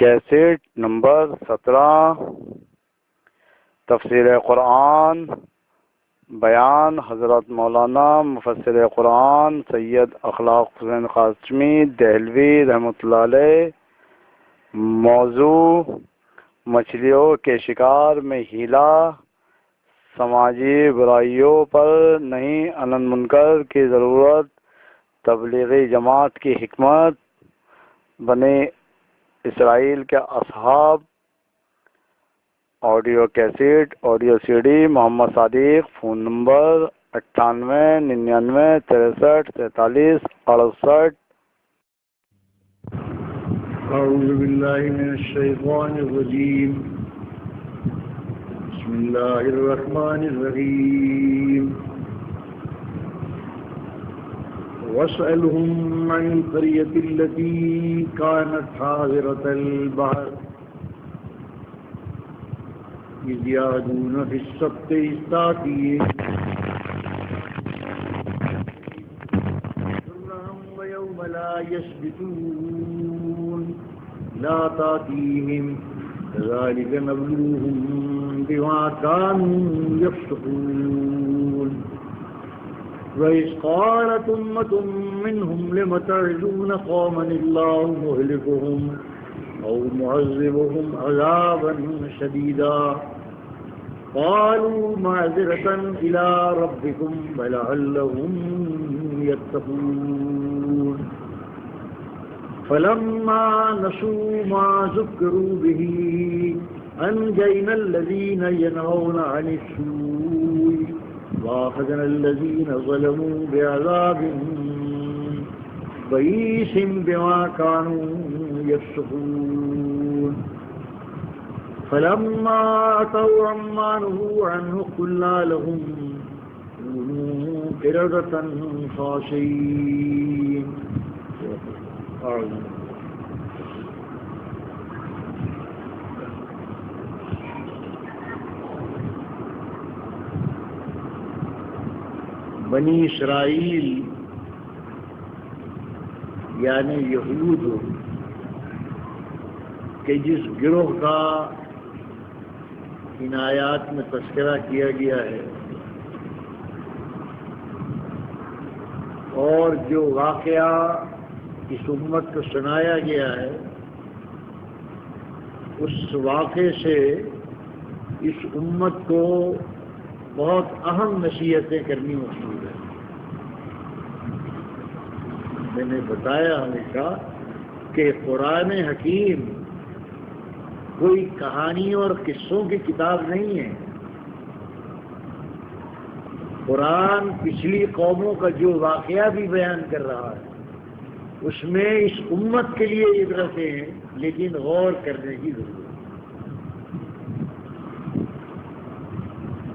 Cassette number 17 تفسیر قرآن بیان حضرت مولانا مفسر قرآن سید اخلاق حسین قاسمی دہلوی رحمۃ اللہ علیہ۔ موضوع مچھلیوں کے شکار میں ہیلا، سماجی برائیوں پر نہیں عن منکر کی ضرورت، تبلیغی جماعت کی حکمت، بنی اسرائیل کے اصحاب۔ Audio cassette audio C D Muhammad Sadiq, phone number 9899 63 43 68۔ اعوذ باللہ من الشیطان الرجیم، بسم اللہ الرحمن الرحیم۔ واسألهم عن القرية التي كانت حاضرة البحر إذ يعدون في السبت إذ تأتيهم ويوم لا يسبتون لا تأتيهم كذلك نبلوهم بما كانوا يفسقون وإذ قالت أمة منهم لم تعظون قوما الله مهلكهم أو معذبهم عذابا شديدا قالوا معذرة إلى ربكم ولعلهم يتقون فلما نسوا ما ذكروا به أنجينا الذين ينهون عن السوء وأخذنا الذين ظلموا بعذاب بئيس بما كانوا يفسقون فلما أتوا عما نهوا عنه قلنا لهم كونوا قردة خاسئين۔ بنی اسرائیل یعنی یہود کہ جس گروہ کا ان آیات میں تذکرہ کیا گیا ہے اور جو واقعہ اس امت کو سنایا گیا ہے، اس واقعے سے اس امت کو بہت اہم نصیحتیں کرنی مقصود ہے۔ میں نے بتایا ہمیشہ کہ قرآن حکیم کوئی کہانیوں اور قصوں کی کتاب نہیں ہے۔ قرآن پچھلی قوموں کا جو واقعہ بھی بیان کر رہا ہے اس میں اس امت کے لیے عبرتیں ہیں، لیکن غور کرنے کی ضرورت ہے۔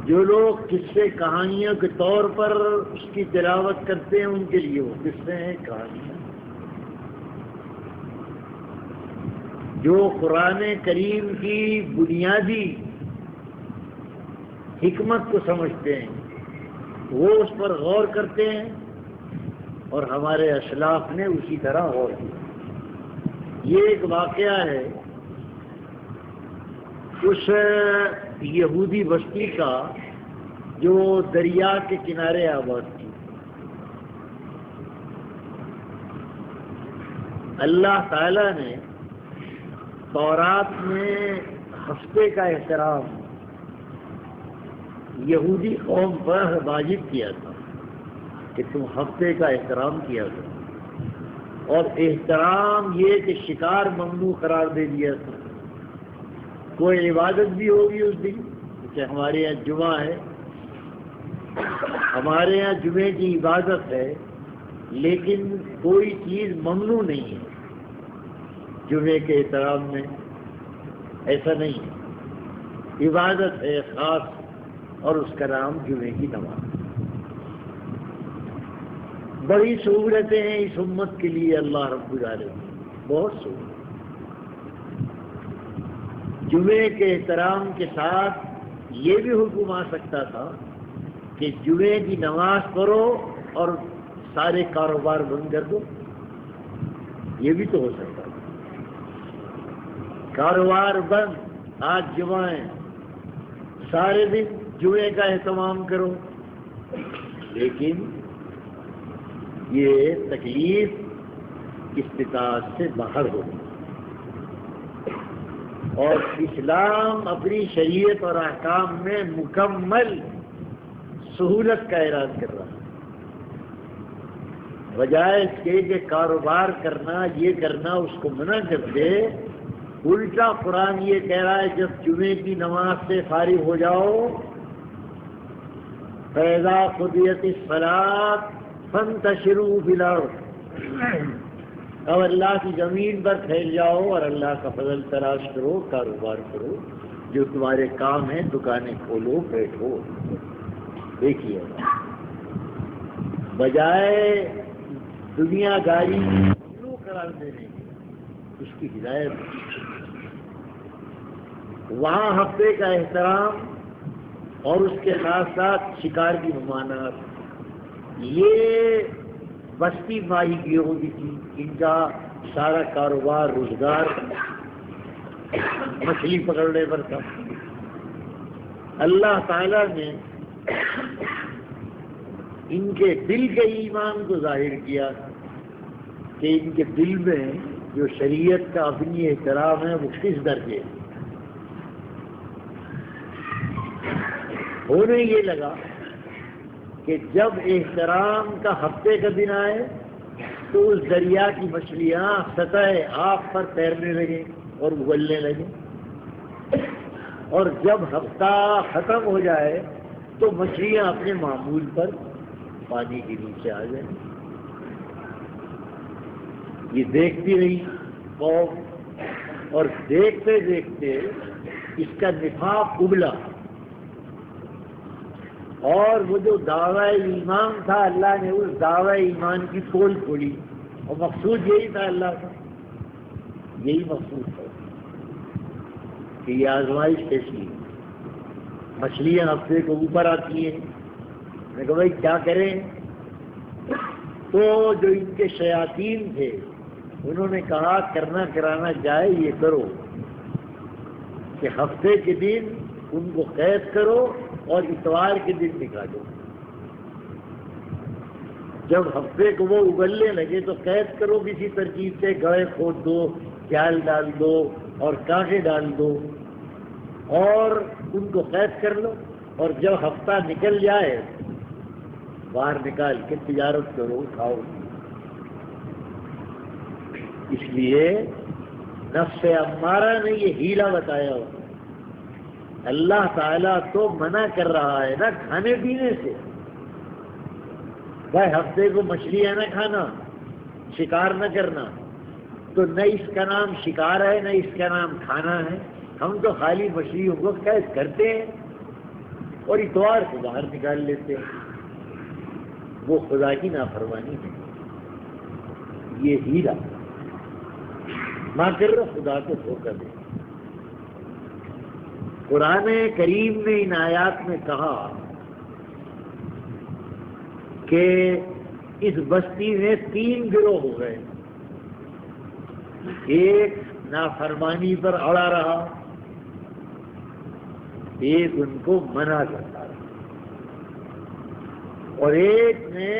جو لوگ قصے کہانیوں کے طور پر اس کی تلاوت کرتے ہیں ان کے لیے وہ قصے ہیں، کہانیاں۔ جو قرآن کریم کی بنیادی حکمت کو سمجھتے ہیں وہ اس پر غور کرتے ہیں، اور ہمارے اسلاف نے اسی طرح غور کیا۔ یہ ایک واقعہ ہے اس یہودی بستی کا جو دریا کے کنارے آباد تھی۔ اللہ تعالی نے تورات میں ہفتے کا احترام یہودی قوم پر واجب کیا تھا کہ تم ہفتے کا احترام کیا کرو، اور احترام یہ کہ شکار ممنوع قرار دے دیا تھا۔ کوئی عبادت بھی ہوگی اس دن، کہ ہمارے یہاں جمعہ ہے، ہمارے یہاں جمعے کی عبادت ہے، لیکن کوئی چیز ممنوع نہیں ہے جمعے کے احترام میں، ایسا نہیں ہے۔ عبادت ہے خاص اور اس کا نام جمعے کی نماز۔ بڑی سہولتیں ہیں اس امت کے لیے اللہ رب العالمین، بہت سہولت۔ جمعے کے احترام کے ساتھ یہ بھی حکم آ سکتا تھا کہ جمعے کی نماز پڑھو اور سارے کاروبار بند کر دو، یہ بھی تو ہو سکتا تھا۔ کاروبار بند، آج جمعہ ہے، سارے دن جمعے کا اہتمام کرو، لیکن یہ تکلیف استطاعت سے باہر ہو، اور اسلام اپنی شریعت اور احکام میں مکمل سہولت کا اعلان کر رہا ہے، بجائے اس کے کہ کاروبار کرنا، یہ کرنا اس کو منع کر دے، الٹا قرآن یہ کہہ رہا ہے جب جمعے کی نماز سے فارغ ہو جاؤ، فَإِذَا قُضِيَتِ الصَّلَاةُ فَانتَشِرُوا فِي الْأَرْضِ، اب اللہ کی زمین پر پھیل جاؤ اور اللہ کا فضل تلاش کرو، کاروبار کرو، جو تمہارے کام ہیں، دکانیں کھولو، بیٹھو۔ دیکھیے، بجائے دنیا داری ممنوع قرار دینے کی، اس کی ہدایت، وہاں ہفتے کا احترام اور اس کے ساتھ ساتھ شکار کی ممانعت، یہ بستی ماہی گیروں کی تھی، ان کا سارا کاروبار روزگار مچھلی پکڑنے پر تھا۔ اللہ تعالیٰ نے ان کے دل کے ایمان کو ظاہر کیا کہ ان کے دل میں جو شریعت کا اپنی احترام ہے وہ کس درجے ہے۔ ہونے یہ لگا کہ جب احترام کا ہفتے کا دن آئے تو اس دریا کی مچھلیاں سطح آب پر تیرنے لگیں اور اگلنے لگیں، اور جب ہفتہ ختم ہو جائے تو مچھلیاں اپنے معمول پر پانی کے نیچے آ جائیں۔ یہ دیکھتی رہی قوم، اور دیکھتے دیکھتے اس کا نفاق ابلا، اور وہ جو دعویٰ ایمان تھا اللہ نے اس دعویٰ ایمان کی پول کھولی، اور مقصود یہی تھا، اللہ کا یہی مقصود تھا کہ یہ آزمائش کیسی ہے، مچھلیاں ہفتے کو اوپر آتی ہیں۔ میں نے کہا بھائی کیا کریں؟ تو جو ان کے شیاطین تھے انہوں نے کہا کرنا کرانا جائے یہ کرو کہ ہفتے کے دن ان کو قید کرو اور اتوار کے دن نکالو، جب ہفتے کو وہ اگلنے لگے تو قید کرو کسی ترکیب سے، گڑھے کھود دو، جال ڈال دو اور کانٹے ڈال دو، اور ان کو قید کر لو، اور جب ہفتہ نکل جائے باہر نکال کے تجارت کرو، کھاؤ۔ اس لیے نفس امارہ نے یہ ہیلا بتایا ہو، اللہ تعالیٰ تو منع کر رہا ہے نا کھانے پینے سے، بھائی ہفتے کو مچھلیاں نہ کھانا، شکار نہ کرنا، تو نہ اس کا نام شکار ہے نہ اس کا نام کھانا ہے، ہم تو خالی مچھلیوں کو قید کرتے ہیں اور اتوار کو باہر نکال لیتے ہیں، وہ خدا کی نافرمانی ہے، یہ ہیرا ماں کر خدا کو دھوکہ دے۔ قرآن کریم نے ان آیات میں کہا کہ اس بستی میں 3 گروہ ہو گئے، ایک نافرمانی پر اڑا رہا، ایک ان کو منع کرتا رہا، اور ایک نے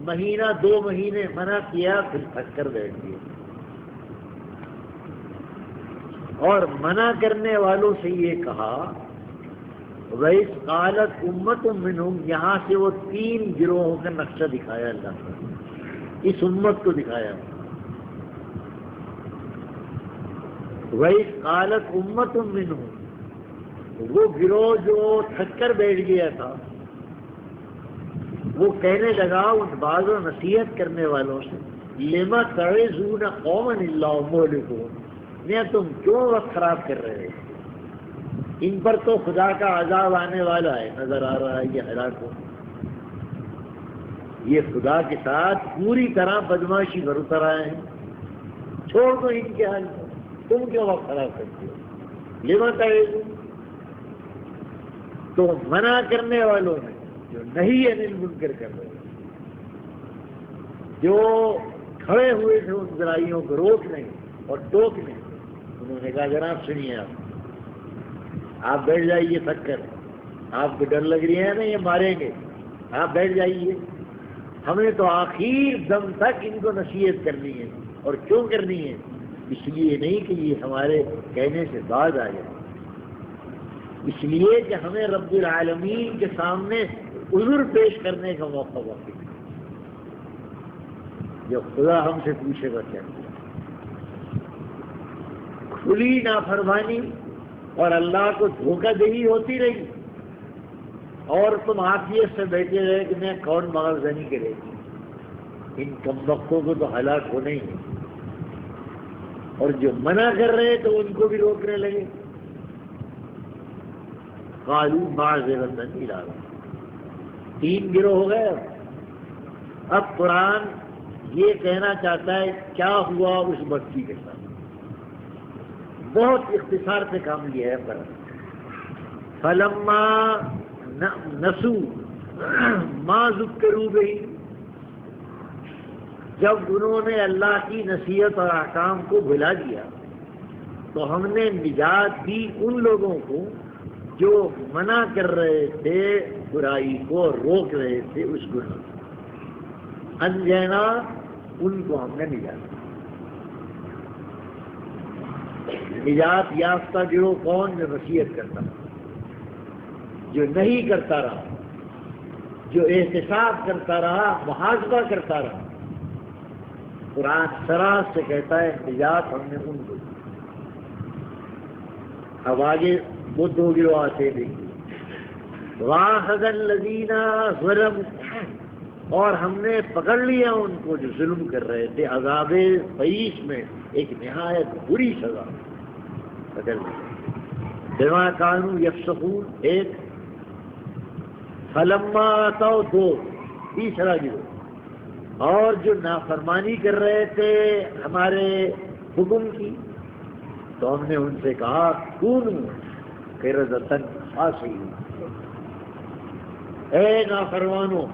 مہینہ 2 مہینے منع کیا پھر پھٹ کر بیٹھ گیا۔ اور منع کرنے والوں سے یہ کہا وَإِذْ قَالَتْ أُمَّةٌ مِّنْهُمْ، یہاں سے وہ 3 گروہوں کا نقشہ دکھایا اللہ نے، اس امت کو دکھایا۔ وَإِذْ قَالَتْ أُمَّةٌ مِّنْهُمْ، وہ گروہ جو تھک کر بیٹھ گیا تھا وہ کہنے لگا ان بعض و نصیحت کرنے والوں سے لِمَ تَعِظُونَ قَوْمًا اللَّهُ مُهْلِكُهُمْ، تم کیوں وقت خراب کر رہے ہو، ان پر تو خدا کا عذاب آنے والا ہے، نظر آ رہا ہے یہ ہلاک ہو، یہ خدا کے ساتھ پوری طرح بدماشی پر اتر آئے ہیں، چھوڑ دو ان کے حال کو، تم کیوں وقت خراب کرتے ہو، لما تعظون۔ تو منع کرنے والوں نے جو نہیں انل منکر کر رہے، جو کھڑے ہوئے تھے ان برائیوں کو روکنے اور ٹوکنے، انہوں نے کہا جناب سنیے آپ بیٹھ جائیے تھک کر، آپ کو ڈر لگ رہی ہے نا یہ ماریں گے، آپ بیٹھ جائیے، ہمیں تو آخر دم تک ان کو نصیحت کرنی ہے، اور کیوں کرنی ہے؟ اس لیے نہیں کہ یہ ہمارے کہنے سے باز آ جائے، اس لیے کہ ہمیں رب العالمین کے سامنے عذر پیش کرنے کا موقع واقع ہے، جو خدا ہم سے پوچھے گا کیا کیا۔ کھلی نافرمانی اور اللہ کو دھوکہ دہی ہوتی رہی، اور تم عافیت سے بیٹھے رہے کہ میں کون مغزنی کرے گی، ان کمبختوں کو تو ہلاک ہونا ہی ہے، اور جو منع کر رہے تو ان کو بھی روکنے لگے۔ قالوا معذرۃ الی ربکم، 3 گروہ ہو گئے۔ اب قرآن یہ کہنا چاہتا ہے کیا ہوا اس بچی کے ساتھ، بہت اختصار سے کام لیا ہے پر فلما نسوا ما ذکروا بہ، جب انہوں نے اللہ کی نصیحت اور احکام کو بھلا دیا تو ہم نے نجات دی ان لوگوں کو جو منع کر رہے تھے برائی کو، روک رہے تھے اس گناہ کو، انجینا ان کو ہم نے نجات یافتہ گروہ کون؟ جو نصیحت کرتا رہا، جو نہیں کرتا رہا، جو احتساب کرتا رہا، محاسبہ کرتا رہا۔ قرآن سراحت سے کہتا ہے نجات ہم نے ان کو دی۔ اب آگے وہ 2 گروہ آتے دیکھیے، وَأَخَذَ الَّذِينَ ظَلَمُوا، اور ہم نے پکڑ لیا ان کو جو ظلم کر رہے تھے، عذاب فیش میں ایک نہایت بری سزا پکڑ لیا، بما كانوا يفسقون، ایک، فلما آتوا، 2، تیسرا گروہ، اور جو نافرمانی کر رہے تھے ہمارے حکم کی، تو ہم نے ان سے کہا کونوا قردۃ خاسئین، اے نافرمانوں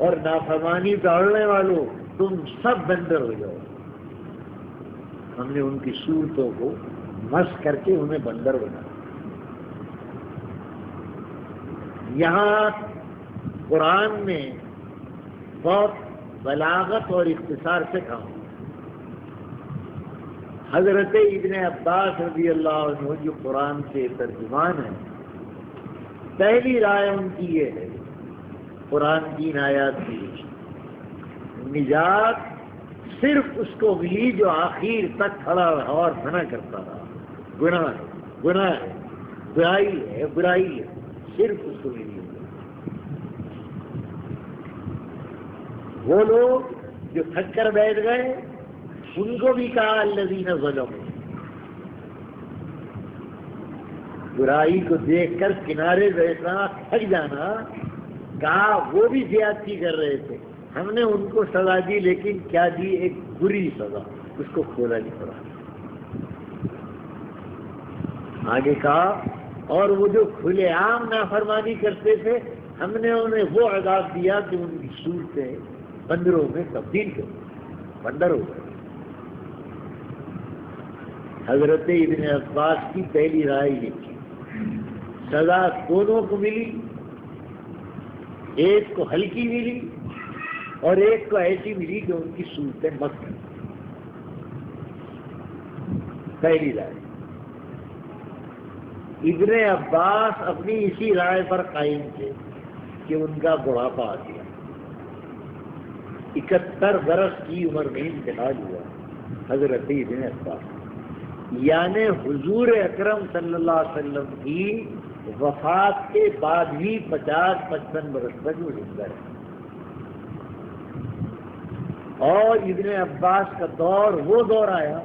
اور نافرمانی پہ اڑنے والوں، تم سب بندر ہو جاؤ۔ ہم نے ان کی صورتوں کو مس کر کے انہیں بندر بنا۔ یہاں قرآن میں بہت بلاغت اور اختصار سے کہا، حضرت ابن عباس رضی اللہ عنہ جو قرآن کے ترجمان ہیں، پہلی رائے ان کی یہ ہے قرآن کی آیات کی، نجات صرف اس کو ملی جو آخر تک کھڑا رہا اور منع کرتا رہا، گناہ ہے، گناہ ہے، برائی ہے، برائی ہے، صرف اس کو ملی۔ وہ لوگ جو تھک کر بیٹھ گئے ان کو بھی کہا الذین ظلموا، برائی کو دیکھ کر کنارے بیٹھنا، تھک جانا، کہا وہ بھی زیادتی کر رہے تھے، ہم نے ان کو سزا دی، لیکن کیا دی؟ ایک بری سزا، اس کو کھولا نہیں پڑا۔ آگے کہا اور وہ جو کھلے عام نافرمانی کرتے تھے ہم نے انہیں وہ عذاب دیا کہ ان کی صورتیں بندروں میں تبدیل کر دی، بندر ہو گئے۔ حضرت ابن عباس کی پہلی رائے یہ تھی، سزا دونوں کو ملی، ایک کو ہلکی ملی اور ایک کو ایسی ملی کہ ان کی صورتیں مست کر دی۔ پہلی رائے۔ ابن عباس اپنی اسی رائے پر قائم تھے کہ ان کا بڑھاپا آ گیا، 71 برس کی عمر میں انتقال ہوا حضرت ابن عباس، یعنی حضور اکرم صلی اللہ علیہ وسلم کی وفات کے بعد بھی 50-55 برس تک وہ زندہ رہے۔ اور ابن عباس کا دور وہ دور آیا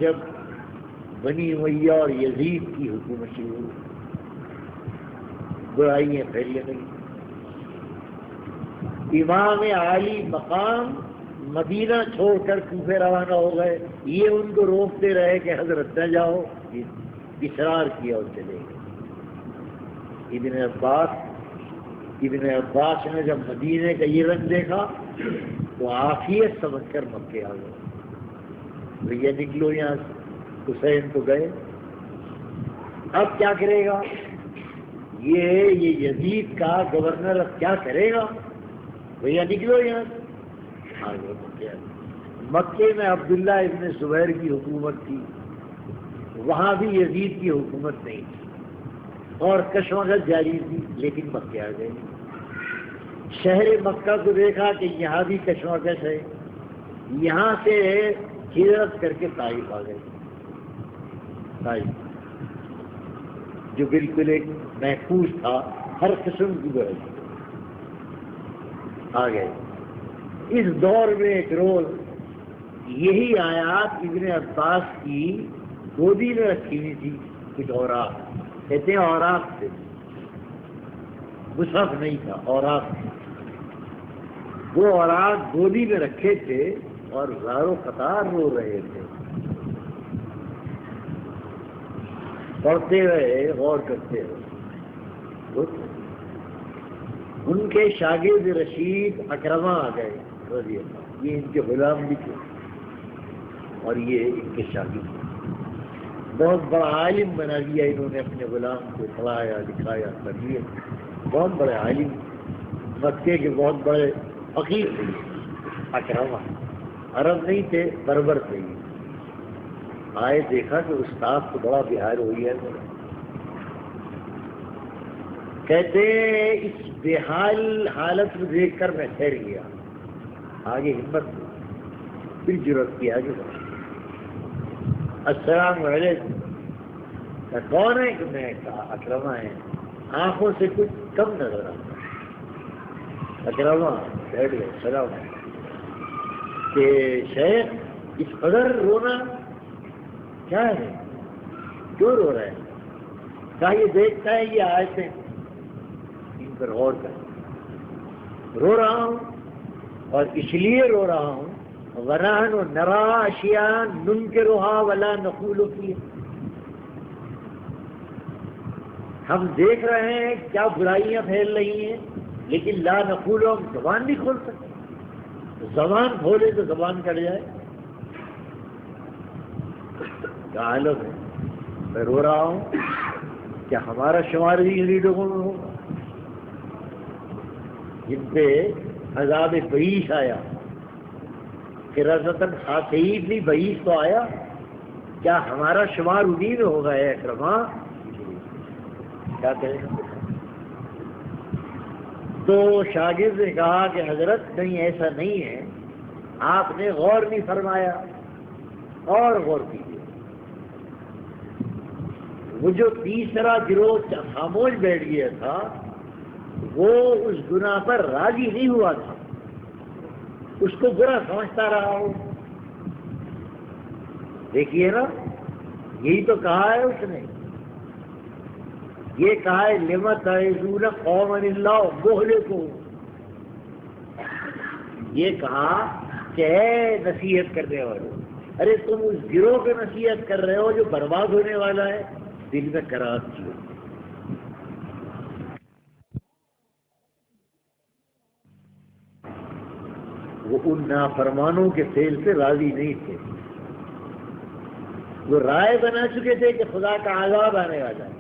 جب بنی امیہ اور یزید کی حکومت شروع ہوئی، برائیاں پھیلنے لگیں، امام عالی مقام مدینہ چھوڑ کر کوفے روانہ ہو گئے، یہ ان کو روکتے رہے کہ حضرت نہ جاؤ، اصرار کیا اور چلے گئے۔ ابن عباس نے جب مدینے کا یہ رنگ دیکھا تو عافیت سمجھ کر مکے آ گئے، بھیا نکلو یہاں سے، حسین تو گئے، اب کیا کرے گا؟ یہ یزید کا گورنر اب کیا کرے گا؟ بھیا نکلو یہاں سے۔ آگے مکے میں عبداللہ ابن زبیر کی حکومت تھی، وہاں بھی یزید کی حکومت نہیں تھی اور کشمکش جاری تھی، لیکن مکے آ گئے۔ شہر مکہ کو دیکھا کہ یہاں بھی کشمکش ہے، یہاں سے ہجرت کر کے طائف آ گئے۔ طائف جو بالکل ایک محفوظ تھا ہر قسم کی برس آ گئے۔ اس دور میں ایک روز یہی آیات ابن عباس کی گودی میں رکھی ہوئی تھی، کچھ اوراق کہتے ہیں، اوراق تھے، مصحف نہیں تھا، اوراق تھے۔ وہ اوراق گودی میں رکھے تھے اور زارو قطار رو رہے تھے، پڑھتے رہے، غور کرتے رہے۔ ان کے شاگرد رشید اکرمہ آ گئے رضی اللہ، یہ ان کے غلام بھی تھے اور یہ ان کے شاگرد، بہت بڑا عالم بنا دیا انہوں نے اپنے غلام کو، پڑھایا لکھایا تربیت، بہت بڑے عالم، مکے کے بہت بڑے فقیر تھے اکرمہ، عرب نہیں تھے، بربر تھے۔ آئے دیکھا کہ استاد تو بڑا بہار ہوئی ہے، کہتے ہیں اس بےحال حالت کو دیکھ کر میں ٹھہر گیا، آگے ہمت ہوئی، پھر جرأت کی آگے بڑھا۔ السلام علیکم، کون ہے؟ کہ میں کہا اکرمہ ہے، آنکھوں سے کچھ کم نظر آتا۔ اکرمہ بیٹھ گئے، سلام کہ شیخ اس قدر رونا کیا ہے، کیوں رو رہے ہیں؟ کہا یہ دیکھتا ہے یہ آیتیں، ان پر غور کر، رو رہا ہوں اور اس لیے رو رہا ہوں وَنَحْنُ نَرَىٰ أَشْيَاءً نُنْكِرُهَا وَلَا نَقُولُ فِيهَا، ہم دیکھ رہے ہیں کیا برائیاں پھیل رہی ہیں، لیکن لا نقول، ہم زبان نہیں کھول سکتے، زبان کھولے تو زبان کٹ جائے۔ کیا حالت ہے، میں رو رہا ہوں، کیا ہمارا شمار بھی انہی لوگوں میں ہوگا جن پہ عذاب بعیش آیا، فرازتاً خاصید نہیں، بعیش تو آیا، کیا ہمارا شمار انہی میں ہوگا؟ اے اکرمہ کیا کہیں؟ تو شاگرد نے کہا کہ حضرت نہیں، ایسا نہیں ہے، آپ نے غور نہیں فرمایا، اور غور کیجیے۔ وہ جو تیسرا گروہ خاموش بیٹھ گیا تھا، وہ اس گناہ پر راضی نہیں ہوا تھا، اس کو برا سمجھتا رہا ہو۔ دیکھیے نا، یہی تو کہا ہے اس نے، یہ کہا ہے لِمَ تَعِظُونَ قَوْمًا اللَّهُ مُهْلِكُهُمْ، یہ کہا کہ اے نصیحت کرنے والوں، ارے تم اس گروہ کو نصیحت کر رہے ہو جو برباد ہونے والا ہے، دل میں کراہت کی ہو۔ وہ ان نافرمانوں کے فعل سے راضی نہیں تھے، وہ رائے بنا چکے تھے کہ خدا کا عذاب آنے والا ہے۔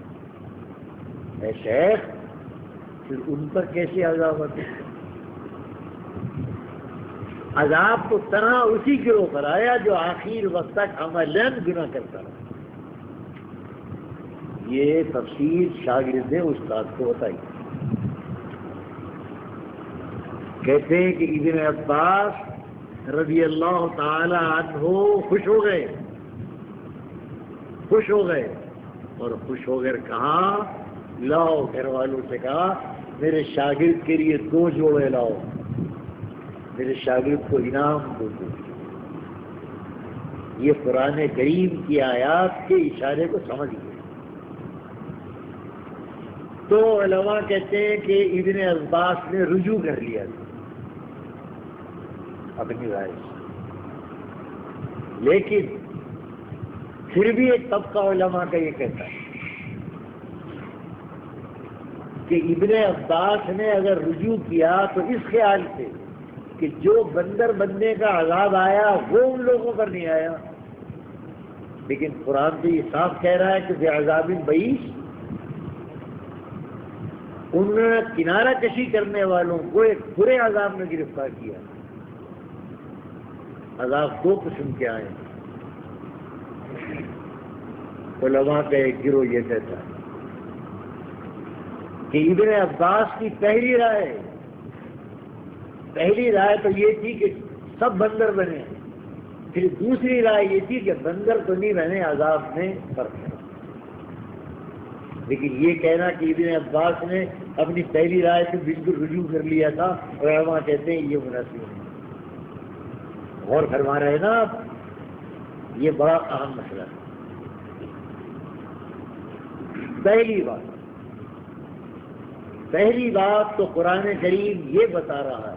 اے شیخ، پھر ان پر کیسے عذاب آتے؟ عذاب تو طرح اسی گروہ پر آیا جو آخر وقت تک عملاً گناہ کرتا رہا۔ یہ تفسیر شاگرد نے استاد کو بتائی۔ کہتے ہیں کہ ابن عباس رضی اللہ تعالی عنہ خوش ہو گئے، خوش ہو گئے، اور خوش ہو کر کہا، لاؤ، گھر والوں سے کہا میرے شاگرد کے لیے 2 جوڑے لاؤ، میرے شاگرد کو انعام دو۔ یہ قرآن کریم کی آیات کے اشارے کو سمجھ گئے۔ تو علماء کہتے ہیں کہ ابن عباس نے رجوع کر لیا تھا اپنی رائے سے، لیکن پھر بھی ایک طبقہ علماء کا یہ کہتا ہے کہ ابن عباس نے اگر رجوع کیا تو اس خیال سے کہ جو بندر بننے کا عذاب آیا وہ ان لوگوں پر نہیں آیا، لیکن قرآن تو یہ صاف کہہ رہا ہے کہ بعذاب بعیش، انہوں نے کنارہ کشی کرنے والوں کو ایک برے عذاب میں گرفتار کیا۔ عذاب دو قسم کے آئے ہیں۔ علماء کا ایک گروہ یہ کہتا ہے کہ ابن عباس کی پہلی رائے تو یہ تھی کہ سب بندر بنے، پھر دوسری رائے یہ تھی کہ بندر تو نہیں بنے، عذاب میں فرق ہے۔ لیکن یہ کہنا کہ ابن عباس نے اپنی پہلی رائے سے بالکل رجوع کر لیا تھا، علماء کہتے ہیں یہ مناسب ہے۔ غور فرما رہے ہیں نا آپ، یہ بڑا اہم مسئلہ ہے۔ پہلی بات تو قرآن کریم یہ بتا رہا ہے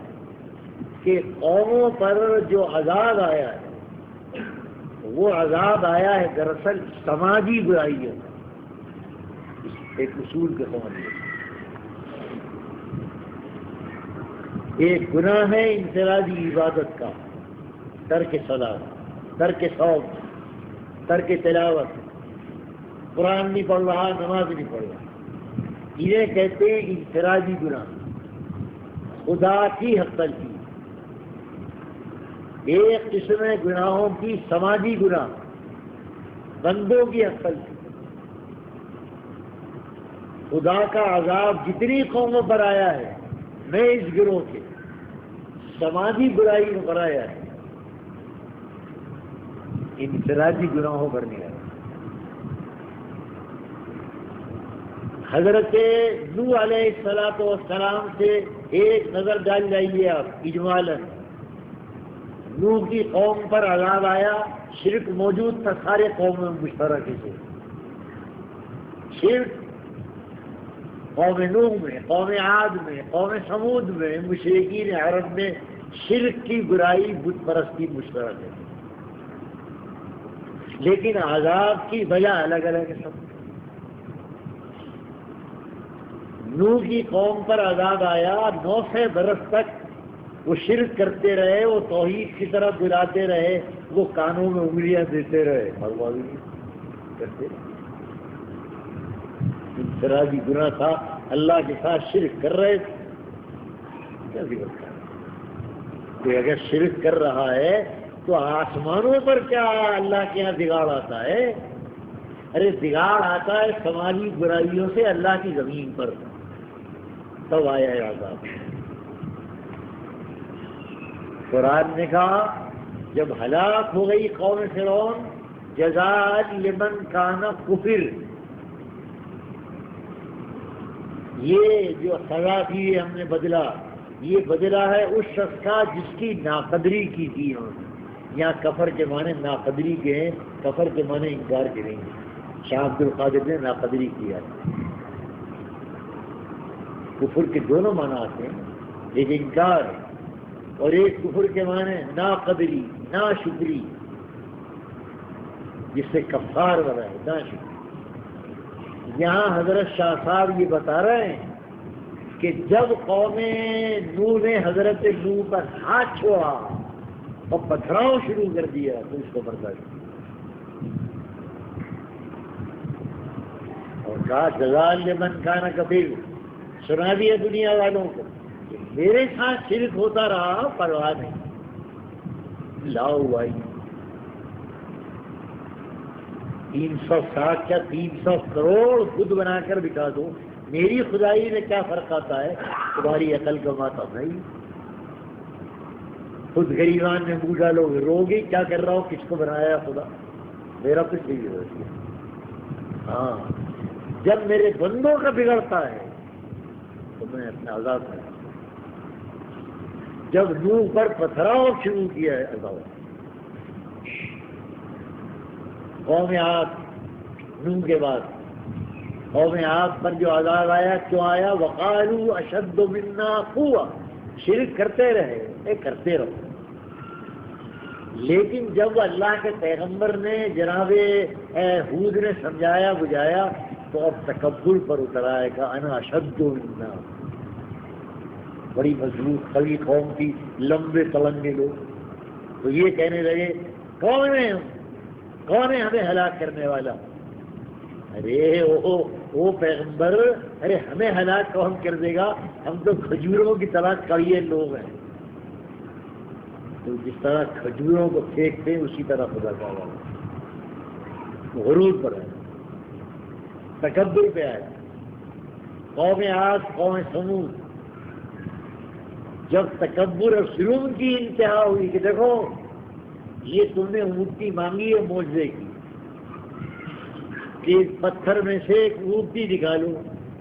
کہ قوموں پر جو عذاب آیا ہے وہ عذاب آیا ہے دراصل سماجی برائیوں کا۔ ایک اصول کے سمجھیے، ایک گناہ ہے انفرادی عبادت کا، ترک صلاۃ، ترک صوم، ترک تلاوت، قرآن نہیں پڑھ رہا، نماز نہیں پڑھ رہا، انہیں کہتے ہیں انفرادی گناہ، خدا کی حق تلفی۔ ایک قسم ہے گناہوں کی سماجی گناہ، بندوں کی حق تلفی۔ خدا کا عذاب جتنی قوموں پر آیا ہے، میں اس گروہ کے سماجی برائی پر آیا ہے، انفرادی گناہوں پر نہیں آیا۔ حضرت نوح علیہ السلام سے ایک نظر ڈال جائیے آپ اجمالاً۔ نوح کی قوم پر عذاب آیا، شرک موجود تھا سارے قوم میں مشترک سے، شرک قوم نوح میں، قوم عاد میں، قوم سمود میں، مشرکین عرب میں شرک کی برائی، بت پرستی مشترک ہے، لیکن عذاب کی وجہ الگ الگ ہے سب۔ نوح کی قوم پر عذاب آیا، 900 برس تک وہ شرک کرتے رہے، وہ توحید کی طرف بلاتے رہے، وہ کانوں میں انگلیاں دیتے رہے، بھگوائی کرتے رہے، انفرادی گناہ تھا، اللہ کے ساتھ شرک کر رہے تھے۔ کیا ذکر کر کوئی اگر شرک کر رہا ہے تو آسمانوں پر کیا اللہ کے یہاں بگاڑ آتا ہے؟ ارے بگاڑ آتا ہے سماجی برائیوں سے اللہ کی زمین پر، تب آیا ہے عذاب۔ قرآن نے کہا جب ہلاک ہو گئی قوم فرعون، جزاء لمن کان کفر، یہ جو سزا تھی ہم نے بدلا، یہ بدلا ہے اس شخص کا جس کی ناقدری کی تھی انہوں نے۔ یہاں کفر کے معنی ناقدری کے ہیں، کفر کے معنی انکار کے نہیں۔ شاہ عبد القادر نے ناقدری کیا، کفر کے دونوں معنی آتے ہیں، ایک انکار اور ایک کفر کے معنی ناقدری، ناشکری، جس سے کفار بنا ہے، ناشکری۔ یہاں حضرت شاہ صاحب یہ بتا رہے ہیں کہ جب قوم نوح نے حضرت نوح پر ہاتھ چھوڑا اور پتھراؤ شروع کر دیا تو اس کو برداشت اور کہا جزاء لمن کان کفر، سنا دیا دنیا والوں کو کہ میرے ساتھ شرک ہوتا رہا، پرواہ نہیں، لاؤ بھائی 360 کیا 300 کروڑ خود بنا کر بکا دو، میری خدائی میں کیا فرق آتا ہے؟ تمہاری عقل کا ماتا نہیں، خود غریبان میں منہ ڈالو گے، رو گے کیا کر رہا ہو، کس کو بنایا خدا، میرا کچھ نہیں ضرورت ہے۔ ہاں جب میرے بندوں کا بگڑتا ہے تو میں اپنا عذاب کرتا ہوں۔ جب نوح پر پتھراؤ شروع کیا ہے عذاب، قوم عاد نوح کے بعد قوم عاد پر جو عذاب آیا، کیوں آیا؟ وقالوا اشد منا قوة، شرک کرتے رہے، کرتے رہو، لیکن جب اللہ کے پیغمبر نے جناب ہود نے سمجھایا بجھایا تو اب تکبر پر اتر آئے گا، انا اشد منا، بڑی مضبوط قوی قوم کی، لمبے تلنگے لوگ، تو یہ کہنے لگے کون ہیں ہم؟ کون ہے ہمیں ہلاک کرنے والا؟ ارے وہ پیغمبر، ارے ہمیں ہلاک کون کر دے گا؟ ہم تو کھجوروں کی طرح کڑیے لوگ ہیں، تو جس طرح کھجوروں کو پھینکتے ہیں اسی طرح خدا کا غرور پر ہے، تکبر پہ آئے۔ قوم عاد، قوم سمود، جب تکبر اور جرم کی انتہا ہوئی کہ دیکھو یہ تم نے مٹی مانگی ہے معجزے کی کہ پتھر میں سے ایک مورتی نکالو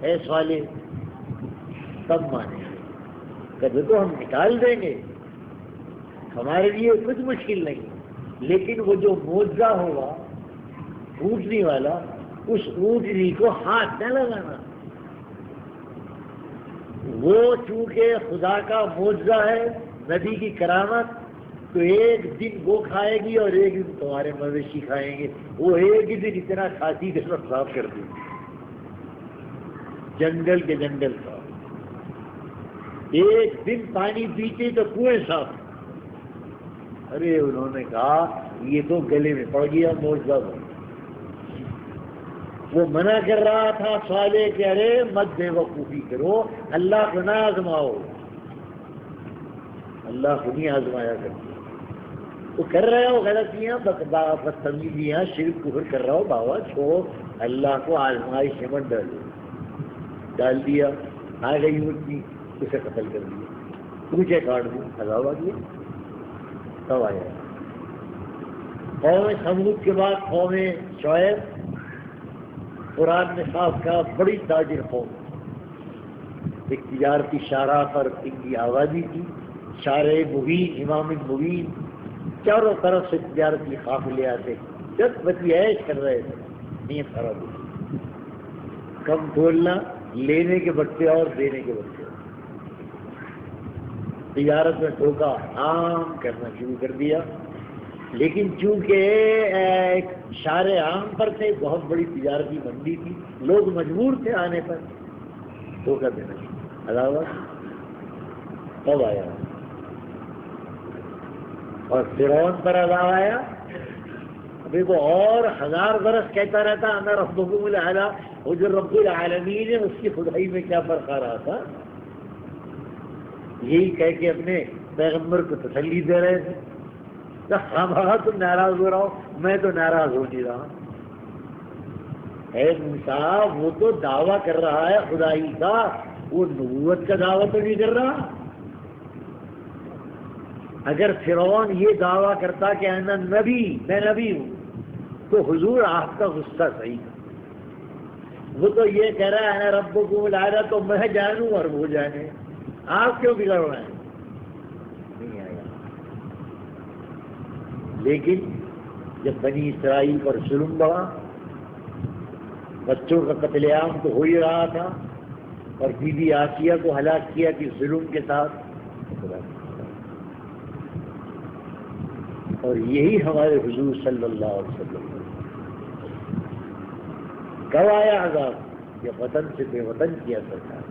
اے سالے، تب مانے کبھی تو ہم نکال دیں گے، ہمارے لیے کچھ مشکل نہیں، لیکن وہ جو معجزہ ہوگا اونٹنی والا، اس اونٹنی کو ہاتھ نہ لگانا۔ وہ چونکہ خدا کا معجزہ ہے، نبی کی کرامت، تو ایک دن وہ کھائے گی اور ایک دن تمہارے مویشی کھائیں گے، وہ ایک ہی دن اتنا کھاتی کہ سب صاف کر دیں گے، جنگل کے جنگل صاف، ایک دن پانی پیتے تو کنویں صاف۔ ارے انہوں نے کہا یہ تو گلے میں پڑ گیا معجزہ۔ وہ منع کر رہا تھا صالح کہ ارے مت بے وقوفی کرو، اللہ کو نہ آزماؤ، اللہ کو نہیں آزمایا کرتے۔ وہ کر رہے ہو غلطیاں، بدتمیزیاں، شرک کفر کر رہا ہو، بابا چھوڑو، اللہ کو آزمائش میں مت ڈال دیا، آ گئی مٹی، اسے قتل کر دیا، پوچھے کاٹ دیا، عذاب آ گیا، تب آیا۔ قوم سمود کے بعد قوم شعیب، قرآن نے صاف کہا بڑی تاجر قوم، ایک تجارتی شاہراہ پر ان کی آبادی تھی، شارع مبین، امام مبین، چاروں طرف سے تجارتی قافلے آتے، جب بچی عیش کر رہے تھے، نیت خراب ہوئی، کم کھولنا، لینے کے بچے اور دینے کے بچے، تجارت میں دھوکہ عام کرنا شروع کر دیا۔ لیکن چونکہ ایک شارع عام پر تھے، بہت بڑی تجارتی منڈی تھی، لوگ مجبور تھے آنے پر، دھوکہ دینا علاوہ تب آیا، اور فرعون پر عذاب آیا۔ ابھی وہ اور 1000 برس کہتا رہتا انا ربکم الاعلی، وہ جو رب العالمین ہے اس کی خدائی میں کیا فرق آ رہا تھا، یہی کہہ کے اپنے پیغمبر کو تسلی دے رہے تھے۔ ہاں تم ناراض ہو رہا ہو، میں تو ناراض ہو نہیں رہا۔ اے موسیٰ، وہ تو دعویٰ کر رہا ہے خدائی کا، وہ نبوت کا دعویٰ تو نہیں کر رہا۔ اگر فرعون یہ دعویٰ کرتا کہ انا نبی، میں نبی ہوں، تو حضور آپ کا غصہ صحیح تھا۔ وہ تو یہ کہہ رہا ہے انا ربکم الاعلی، تو میں جانوں اور وہ جانے، آپ کیوں بگڑ رہے ہیں؟ نہیں آیا۔ لیکن جب بنی اسرائیل پر ظلم بڑھا، بچوں کا قتل عام تو ہو ہی رہا تھا، اور بی بی آسیہ کو ہلاک کیا کہ ظلم کے ساتھ، اور یہی ہمارے حضور صلی اللہ علیہ وسلم کب آیا عذاب؟ یہ وطن سے بے وطن کیا سرکار،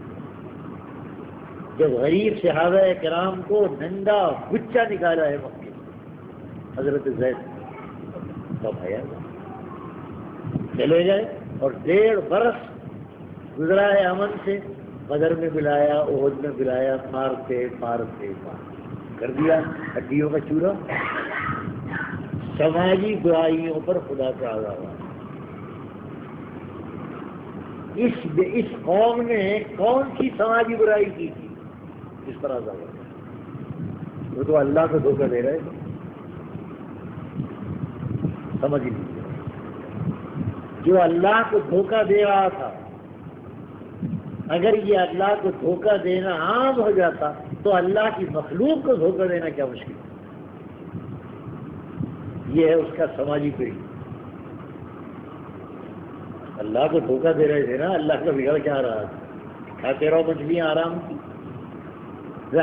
جب غریب صحابہ کرام کو ننگا بچہ نکالا ہے مکے، حضرت زید، تب آیا چلے گئے، اور 1.5 برس گزرا ہے امن سے، بدر میں بلایا، احد میں بلایا، مارتے کر دیا ہڈیوں کا چورا۔ سماجی برائیوں پر خدا کا عذاب آیا۔ اس قوم نے کون سی سماجی برائی کی تھی جس پر عذاب آیا؟ وہ تو اللہ کو دھوکہ دے رہے تھے، سمجھ نہیں، جو اللہ کو دھوکہ دے رہا تھا، اگر یہ اللہ کو دھوکہ دینا عام ہو جاتا تو اللہ کی مخلوق کو دھوکہ دینا کیا مشکل ہے؟ یہ ہے اس کا سماجی پری۔ اللہ کو دھوکہ دے رہے تھے نا، اللہ کا بگڑ کیا رہا تھا؟ کھاتے رہو مچھلیاں آرام کی،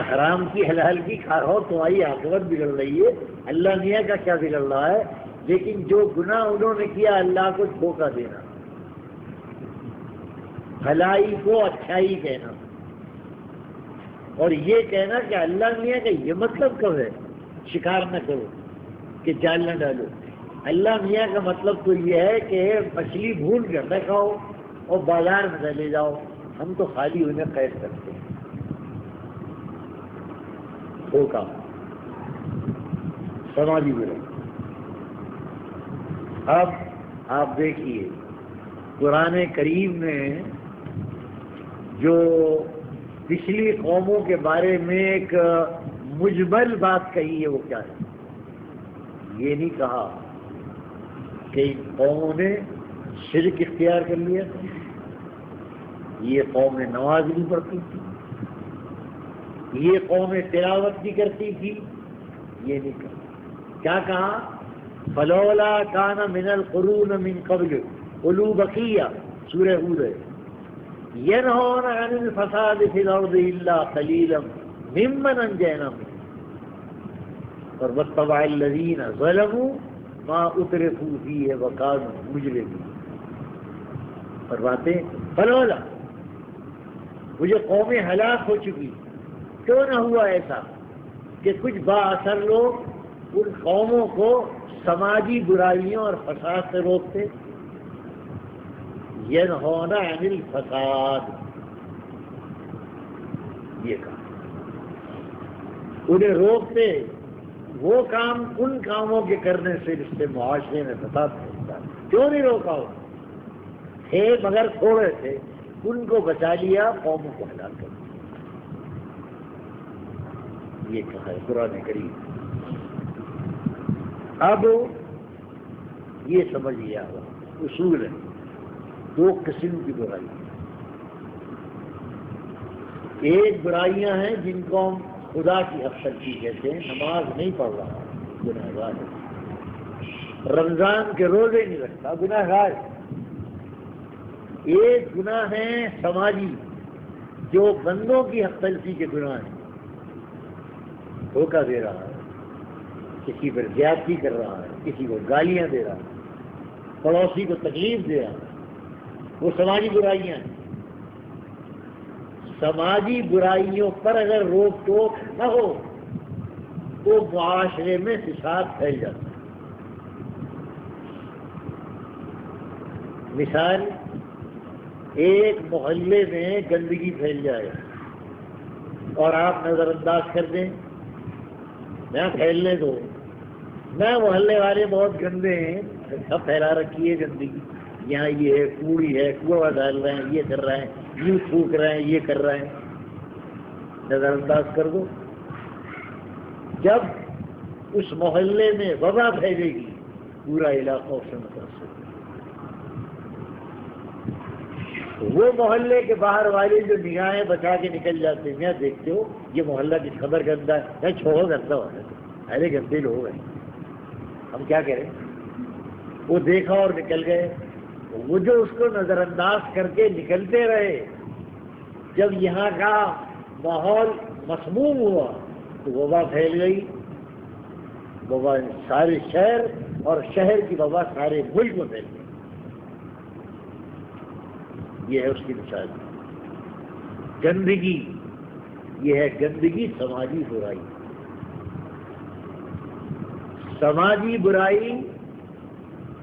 حرام کی حلال کی کھا رہا ہو، تمہاری عاقبت بگڑ رہی ہے، اللہ میاں کا کیا بگڑ رہا ہے؟ لیکن جو گناہ انہوں نے کیا، اللہ کو دھوکہ دینا، بھلائی کو اچھائی کہنا، اور یہ کہنا کہ اللہ میاں کا یہ مطلب کب ہے شکار نہ کرو، کہ جال نہ ڈالو، اللہ میاں کا مطلب تو یہ ہے کہ مچھلی بھون کر نہ کھاؤ اور بازار میں نہ لے جاؤ، ہم تو خالی انہیں قید کرتے ہیں۔ دھوکہ، سماجی برائی۔ اب آپ دیکھیے قرآن کریم نے جو پچھلی قوموں کے بارے میں ایک مجمل بات کہی ہے وہ کیا ہے؟ یہ نہیں کہا کہ ان قوموں نے شرک اختیار کر لیا تھا، یہ قومیں نماز نہیں پڑھتی تھی، یہ قومیں تلاوت نہیں کرتی تھی، یہ نہیں کہا۔ کیا کہا؟ فلولا کان من القرون من قبل اولو بقیہ، سورہ ہود ہے، ینہون عن الفساد فی الارض الا قلیلا ممن انجینا منہ، اور واتبع الذین ظلموا ما اترفوا فیہ وکانوا مجرمین۔ فرماتے فلولا، مجھے قومیں ہلاک ہو چکی، کیوں نہ ہوا ایسا کہ کچھ با اثر لوگ ان قوموں کو سماجی برائیوں اور فساد سے روکتے؟ ینہون عن الفساد، یہ کہا، انہیں روکتے وہ کام ان کاموں کے کرنے سے جس سے معاشرے میں فساد پھیلتا ہے۔ کیوں نہیں روکا ہو؟ تھے مگر تھوڑے تھے، ان کو بچا لیا، قوموں کو ہلاک کر دیا۔ یہ کہا ہے قرآن کریم۔ اب یہ سمجھ لیا ہوا اصول ہے، دو قسم کی برائی، ایک برائیاں ہیں جن کو ہم خدا کی حق تلفی کہتے ہیں، نماز نہیں پڑھ رہا گنہگار ہے، رمضان کے روزے نہیں رکھتا گنہگار ہے۔ ایک گناہ ہے سماجی جو بندوں کی حق تلفی کے گناہ ہیں، دھوکہ دے رہا ہے، کسی پر زیادتی کر رہا ہے، کسی کو گالیاں دے رہا ہے، پڑوسی کو تکلیف دے رہا ہے، وہ سماجی برائیاں ہیں۔ سماجی برائیوں پر اگر روک ٹوک نہ ہو تو معاشرے میں فساد پھیل جاتا ہے۔ مثال، ایک محلے میں گندگی پھیل جائے اور آپ نظر انداز کر دیں، نہ پھیلنے دو، نہ محلے والے بہت گندے ہیں، سب پھیلا رکھی ہے گندگی، یہاں یہ ہے، کوڑی ہے، کوڑا ڈال رہے ہیں، یہ کر رہے ہیں، یوں تھوک رہے ہیں، یہ کر رہے ہیں، نظر انداز کر دو۔ جب اس محلے میں وبا پھیلے گی پورا علاقہ اس سے متاثر ہوگا۔ وہ محلے کے باہر والے جو نگاہیں بچا کے نکل جاتے ہیں، یہاں دیکھتے ہو یہ محلہ کس خبر گندا ہے، میں چھوڑو گندا ہو ہے، ارے گندے لوگ ہیں، ہم کیا کریں؟ وہ دیکھا اور نکل گئے۔ وہ جو اس کو نظر انداز کر کے نکلتے رہے، جب یہاں کا ماحول مسموم ہوا تو وبا پھیل گئی، وبا سارے شہر اور شہر کی وبا سارے ملک میں پھیل گئی۔ یہ ہے اس کی مثال۔ گندگی، یہ ہے گندگی سماجی برائی۔ سماجی برائی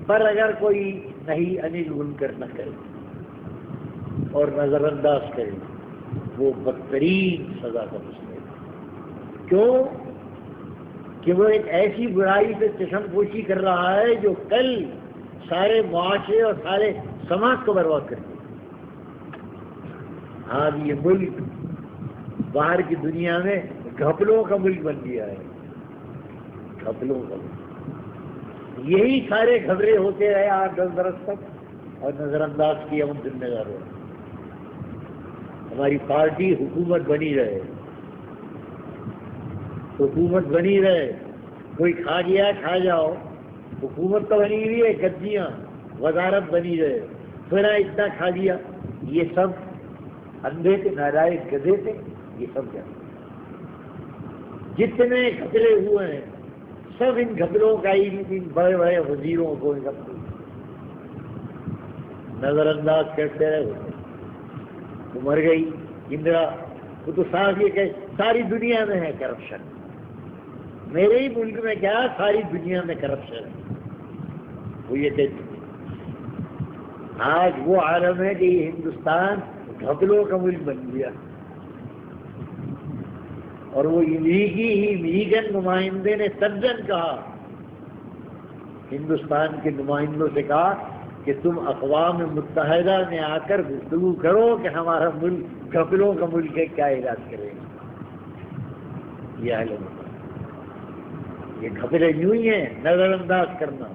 پر اگر کوئی نہیں انل منکر نہ کرے اور نظر انداز کرے، وہ بدترین سزا کا مستحق ہے۔ کیوں؟ کہ وہ ایک ایسی برائی سے چشم پوشی کر رہا ہے جو کل سارے معاشرے اور سارے سماج کو برباد کر دے۔ آج یہ ملک باہر کی دنیا میں گھپلوں کا ملک بن گیا ہے، گھپلوں کا ملک۔ یہی سارے گھبرے ہوتے رہے 8-10 برس تک اور نظر انداز کی ہم ذمہ دار ہو۔ ہماری پارٹی حکومت بنی رہے، حکومت بنی رہے، کوئی کھا گیا کھا جاؤ، حکومت تو بنی ہوئی ہے، گدیاں وزارت بنی رہے، پھر اتنا کھا لیا، یہ سب اندھے تھے، نالائق گدھے تھے، یہ سب کیا جتنے گھپلے ہوئے ہیں سب ان گھپلوں کا ہی ان بڑے بڑے وزیروں کو نظر انداز کرتے رہے۔ وہ مر گئی اندرا، وہ تو صاف یہ کہ ساری دنیا میں ہے کرپشن، میرے ہی ملک میں کیا ساری دنیا میں کرپشن ہے۔ وہ یہ کہتے ہیں آج وہ عالم ہے کہ یہ ہندوستان گھپلوں کا ملک بن گیا، اور وہ لیگی ہی لیگن نمائندے نے سرجن کہا، ہندوستان کے نمائندوں سے کہا کہ تم اقوام متحدہ میں آ کر گفتگو کرو کہ ہمارا ملک گھپلوں کا ملک ہے، کیا علاج کرے گا۔ یہ عالم یہ گھپلے یوں ہی ہیں، نظر انداز کرنا،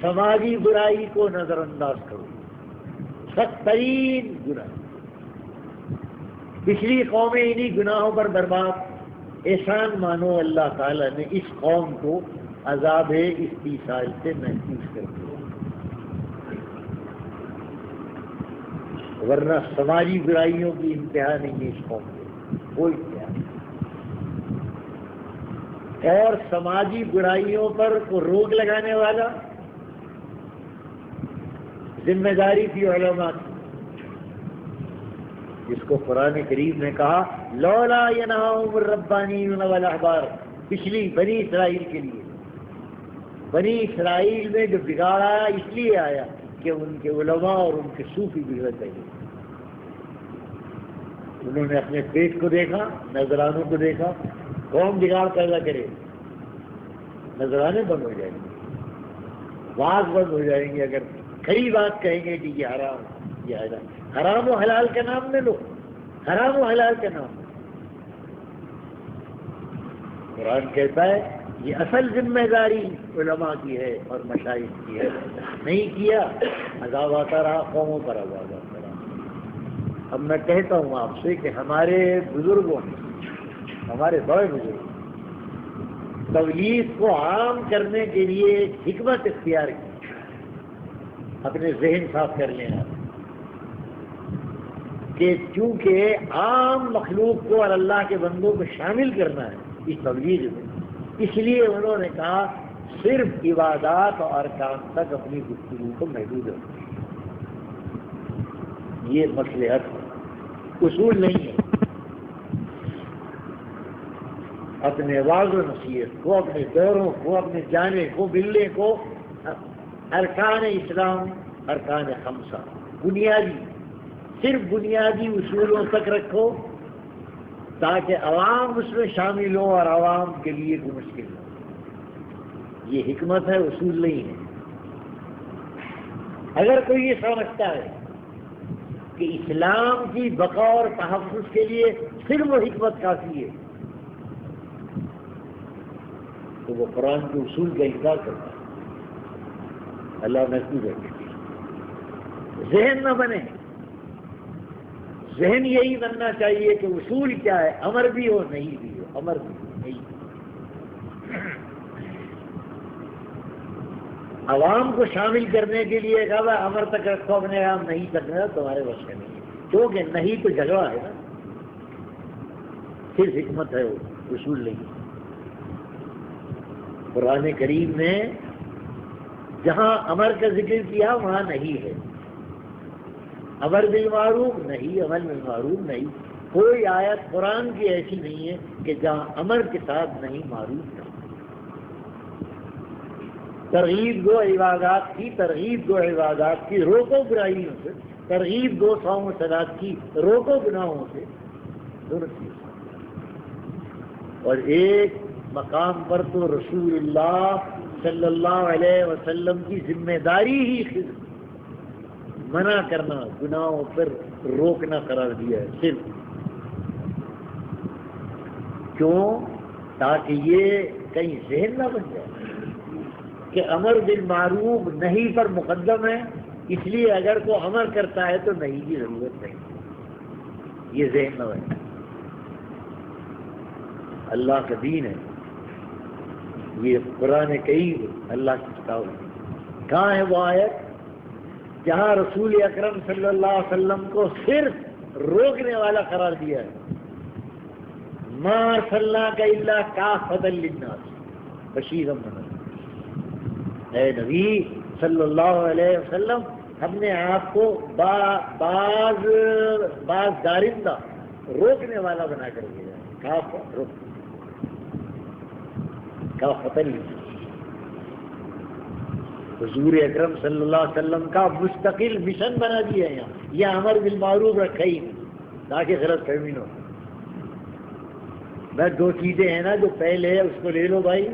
سماجی برائی کو نظر انداز کرو، سخت ترین گناہ۔ پچھلی قومیں انہی گناہوں پر برباد، احسان مانو اللہ تعالیٰ نے اس قوم کو عذاب استیصال سے محفوظ کر دیا، ورنہ سماجی برائیوں کی انتہا نہیں ہے اس قوم میں، کوئی انتہا نہیں۔ اور سماجی برائیوں پر کو روک لگانے والا ذمہ داری تھی علماء کی، جس کو قرآن کریم نے کہا لولا ینہاہم الربانیون والاحبار، پچھلی بنی اسرائیل کے لیے۔ بنی اسرائیل میں جو بگاڑ آیا اس لیے آیا کہ ان کے علماء اور ان کے صوفی بگڑ گئے، انہوں نے اپنے پیٹ کو دیکھا، نذرانوں کو دیکھا، قوم بگاڑ پیدا کرے، نذرانے بند ہو جائیں گے، بات بند ہو جائیں گے، اگر کھری بات کہیں گے کہ یہ حرام یہ حرام، حرام و حلال کا نام لے لو، حرام و حلال کا نام۔ قرآن کہتا ہے یہ اصل ذمہ داری علماء کی ہے اور مشائخ کی ہے، نہیں کیا عذاب آتا رہا، قوموں پر عذاب آتا رہا۔ اب میں کہتا ہوں آپ سے کہ ہمارے بزرگوں نے، ہمارے بڑے بزرگ تبلیغ کو عام کرنے کے لیے ایک حکمت اختیار کی، اپنے ذہن صاف کر لینا کہ چونکہ عام مخلوق کو اور اللہ کے بندوں کو شامل کرنا ہے اس تبلیغ میں، اس لیے انہوں نے کہا صرف عبادات اور ارکان تک اپنی گفتگو کو محدود رکھیں۔ یہ مصلحت ہے، اصول نہیں ہے۔ اپنے واضح و نصیحت کو، اپنے دوروں کو، اپنے جانے کو، ملنے کو ارکان اسلام، ارکان خمسہ بنیادی، صرف بنیادی اصولوں تک رکھو تاکہ عوام اس میں شامل ہو اور عوام کے لیے کوئی مشکل ہو۔ یہ حکمت ہے، اصول نہیں ہے۔ اگر کوئی یہ سمجھتا ہے کہ اسلام کی بقا اور تحفظ کے لیے صرف وہ حکمت کافی ہے تو وہ قرآن کے اصول کا انکار کرتا ہے۔ اللہ محفوظ رکھے، ذہن نہ بنے، ذہن یہی بننا چاہیے کہ اصول کیا ہے، امر بھی ہو نہیں بھی ہو، امر بھی ہو نہیں بھی ہو۔ عوام کو شامل کرنے کے لیے کہا امر تک رکھو اپنے کام، نہیں تک رہا تمہارے وش کا نہیں ہے، کیونکہ نہیں تو جھگڑا ہے نا، صرف حکمت ہے، وہ اصول نہیں۔ قرآن کریم نے جہاں امر کا ذکر کیا وہاں نہیں ہے، امر بالمعروف نہیں، امر بالمعروف نہیں، کوئی آیت قرآن کی ایسی نہیں ہے کہ جہاں امر کے ساتھ نہیں معروف نہ۔ ترغیب دو عبادات کی، ترغیب دو عبادات کی، روکو برائیوں سے، ترغیب دو صوم و صلات کی، روکو گناہوں سے، دونوں چیز۔ اور ایک مقام پر تو رسول اللہ صلی اللہ علیہ وسلم کی ذمہ داری ہی منع کرنا، گناہوں پر روکنا قرار دیا ہے صرف، کیوں؟ تاکہ یہ کہیں ذہن نہ بن جائے کہ امر بالمعروف نہیں پر مقدم ہے، اس لیے اگر کوئی امر کرتا ہے تو نہیں کی ضرورت نہیں، یہ ذہن نہ بن جائے۔ اللہ کا دین ہے، یہ قرآن کریم اللہ کی کتاب ہے۔ کہاں ہے وہ آیت جہاں رسول اکرم صلی اللہ علیہ وسلم کو صرف روکنے والا قرار دیا ہے؟ ما ارسلناک الا کافۃ للناس بشیرا ونذیرا، اے نبی صلی اللہ علیہ وسلم اپنے آپ کو باز دارندہ روکنے والا بنا کر دیا ہے، کافۃ للناس۔ حضور اکرم صلی اللہ علیہ وسلم کا مستقل مشن بنا دیا ہے یہاں، یہ امر بالمعروف رکھا ہی نہیں تاکہ غلط فہمی نہ ہو۔ بس دو چیزیں ہیں نا جو پہلے ہے اس کو لے لو بھائی،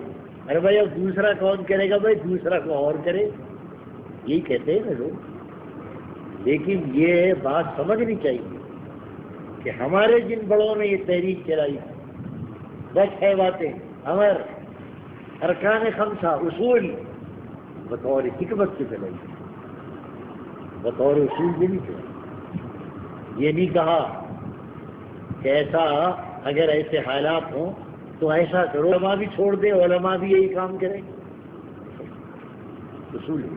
ارے بھائی اب دوسرا کون کرے گا؟ بھائی دوسرا کو اور کرے، یہی کہتے ہیں نا لوگ۔ لیکن یہ بات سمجھنی چاہیے کہ ہمارے جن بڑوں نے یہ تحریک چلائی، بس ہے باتیں، امر ارکان خمسہ اصول بطور حکمت سے چلائی، بطور اصول سے نہیں چلائی۔ یہ نہیں کہا کہ ایسا اگر ایسے حالات ہوں تو ایسا کرو، علماء بھی چھوڑ دے، علماء بھی یہی کام کریں، اصول ہے۔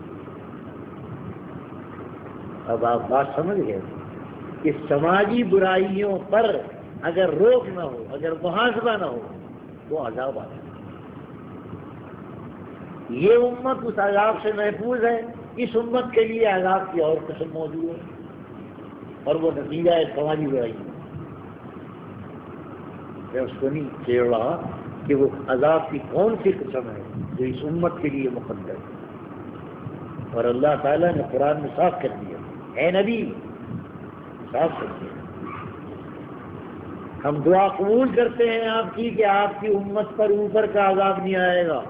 اب آپ بات سمجھ گئے کہ سماجی برائیوں پر اگر روک نہ ہو، اگر محاسبہ نہ ہو تو عذاب آتا ہے۔ یہ امت اس عذاب سے محفوظ ہے، اس امت کے لیے عذاب کی اور قسم موجود ہے، اور وہ نتیجہ ہے سماجی برائی۔ میں اس کو نہیں چھیڑ رہا کہ وہ عذاب کی کون سی قسم ہے جو اس امت کے لیے مقدر ہے، اور اللہ تعالیٰ نے قرآن میں صاف کر دیا، اے نبی صاف کر دیا۔ ہم دعا قبول کرتے ہیں آپ کی کہ آپ کی امت پر اوپر کا عذاب نہیں آئے گا،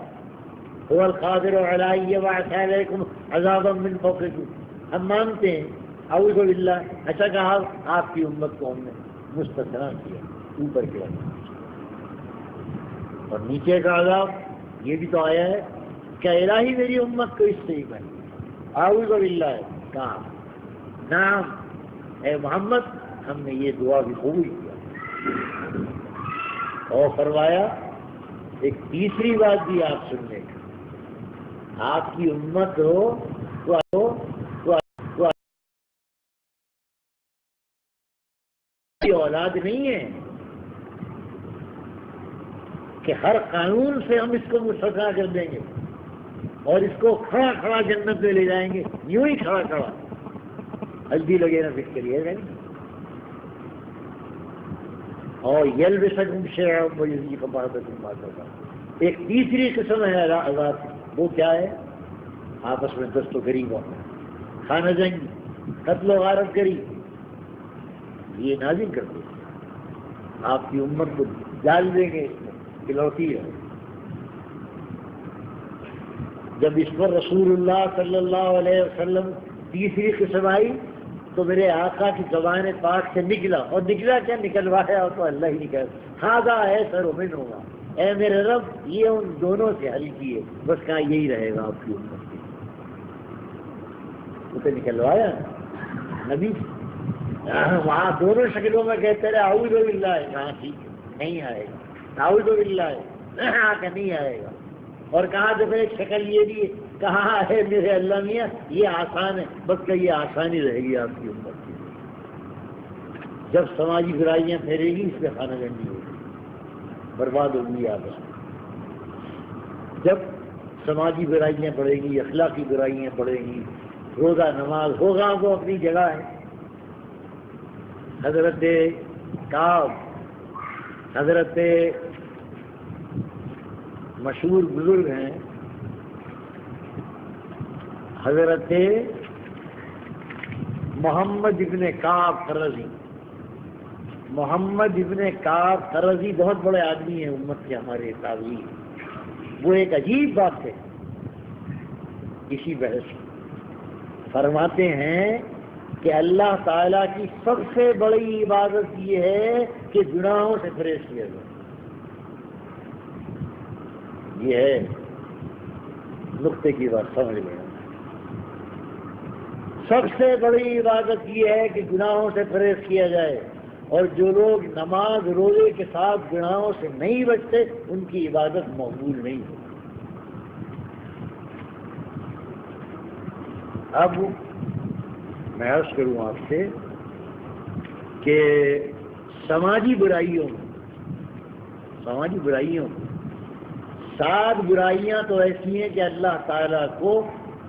هو القادر علی ان یبعث علیکم عذابا من فوقکم، ہم مانتے ہیں، اعوذ باللہ۔ اچھا کہا آپ کی امت کو ہم نے مستثنا کیا، اوپر کے عذاب اور نیچے کا عذاب یہ بھی تو آیا ہے کہ الہی میری امت کو اس سے ہی بنے، اعوذ باللہ کہا۔ نعم اے محمد ہم نے یہ دعا بھی قبول کیا، اور فرمایا ایک تیسری بات بھی آپ سننے کا، آپ کی امت ہو تو اولاد نہیں ہے کہ ہر قانون سے ہم اس کو مستثنا کر دیں گے اور اس کو کھڑا کھڑا جنت میں لے جائیں گے، یوں ہی کھڑا کھڑا، ہلدی لگے نہ فکر کریے گا۔ اور یلبسکم شیعا ویذیق بعضکم بعضا، ایک تیسری قسم ہے عذاب، وہ کیا ہے؟ آپس میں دست و گریب ہو، خانہ جنگی، قتل و غارت گری، یہ نازل کر دیں، آپ کی امت کو ڈال دیں گے اس میں، کلوتی ہے۔ جب اس پر رسول اللہ صلی اللہ علیہ وسلم تیسری قسم آئی تو میرے آقا کی زبان پاک سے نکلا، اور نکلا کیا نکلوایا تو اللہ ہی نکل، ہاذا ہے سر من ہوگا، اے میرے رب یہ ان دونوں سے حل کیے، بس کہا یہی رہے گا آپ کی امت کی، اسے نکلوایا نبی وہاں دونوں شکلوں میں کہتے رہے اعوذ باللہ، کہاں ٹھیک نہیں آئے گا، اعوذ باللہ کہ نہیں آئے گا، اور کہاں جب ایک شکل یہ بھی کہاں ہے میرے اللہ میاں یہ آسان ہے، بس کہ یہ آسانی رہے گی آپ کی امت کی۔ جب سماجی برائیاں پھیلے گی اس میں خانہ جنگی ہوگی، برباد ہوگی آپس میں۔ جب سماجی برائیاں بڑھیں گی، اخلاقی برائیاں بڑھیں گی، روزہ نماز ہوگا وہ اپنی جگہ ہے۔ حضرت کعب، حضرت مشہور بزرگ ہیں حضرت محمد ابن کعب قرظی، محمد ابن کعب قرظی بہت بڑے آدمی ہیں امت کے، ہمارے تابعی، وہ ایک عجیب بات ہے اسی بحث فرماتے ہیں کہ اللہ تعالیٰ کی سب سے بڑی عبادت یہ ہے کہ گناہوں سے پرہیز کیا جائے، یہ ہے نقطے کی بات سمجھ لیں۔ سب سے بڑی عبادت یہ ہے کہ گناہوں سے پرہیز کیا جائے، اور جو لوگ نماز روزے کے ساتھ گناہوں سے نہیں بچتے ان کی عبادت مقبول نہیں ہے۔ اب میں عرض کروں آپ سے کہ سماجی برائیوں میں 7 برائیاں تو ایسی ہیں کہ اللہ تعالیٰ کو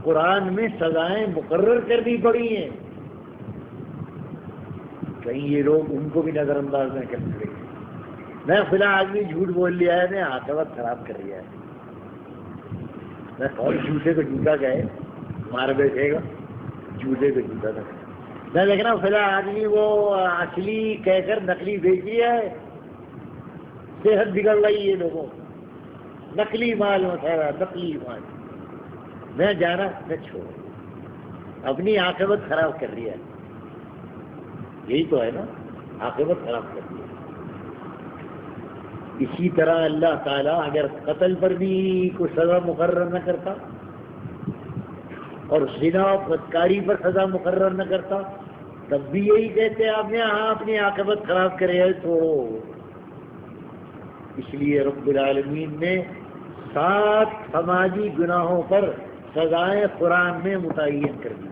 قرآن میں سزائیں مقرر کرنی پڑی ہیں، کہیں یہ لوگ ان کو بھی نظر انداز نہ کر سکے۔ میں فلاں آدمی جھوٹ بول لیا ہے، میں عاقبت خراب کر لیا ہے، میں اور جوتے کو جوتا گئے مار بیٹھے گا، جوتے کو جوتا تھا میں دیکھنا فی الحال آدمی وہ اصلی کہہ کر نقلی بیچ رہا ہے، صحت بگڑ رہی ہے لوگوں، نقلی مال مسارا، نقلی مال، میں جانا میں چھوڑ، اپنی عاقبت خراب کر رہی ہے، یہی تو ہے نا، عاقبت خراب کر رہی ہے۔ اسی طرح اللہ تعالیٰ اگر قتل پر بھی کوئی سزا مقرر نہ کرتا اور زنا و بدکاری پر سزا مقرر نہ کرتا تب بھی یہی کہتے آپ نے ہاں اپنی عاقبت خراب کرے ہے تو اس لیے رب العالمین نے 7 سماجی گناہوں پر سزائیں قرآن میں متعین کر دی،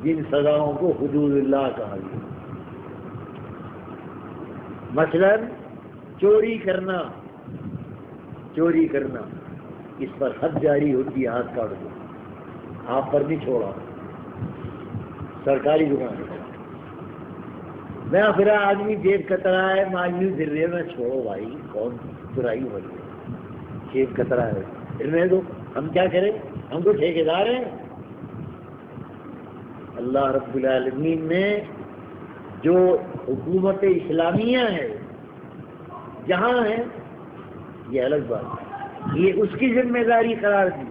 جن سزاؤں کو حدود اللہ کہا گیا۔ مثلا چوری کرنا اس پر حد جاری ہوتی ہے، ہاتھ کاٹ دو، آپ پر نہیں چھوڑا، سرکاری دکان ہے، میں پھر آدمی جیب کترا ہے مایوس گر رہے میں چھوڑو بھائی کون چرائی ہو رہی ہے، جیب کترا ہے پھر دو، ہم کیا کریں، ہم تو ٹھیکیدار ہیں۔ اللہ رب العالمین نے جو حکومت اسلامیہ ہے جہاں ہے یہ الگ بات ہے، یہ اس کی ذمہ داری قرار دی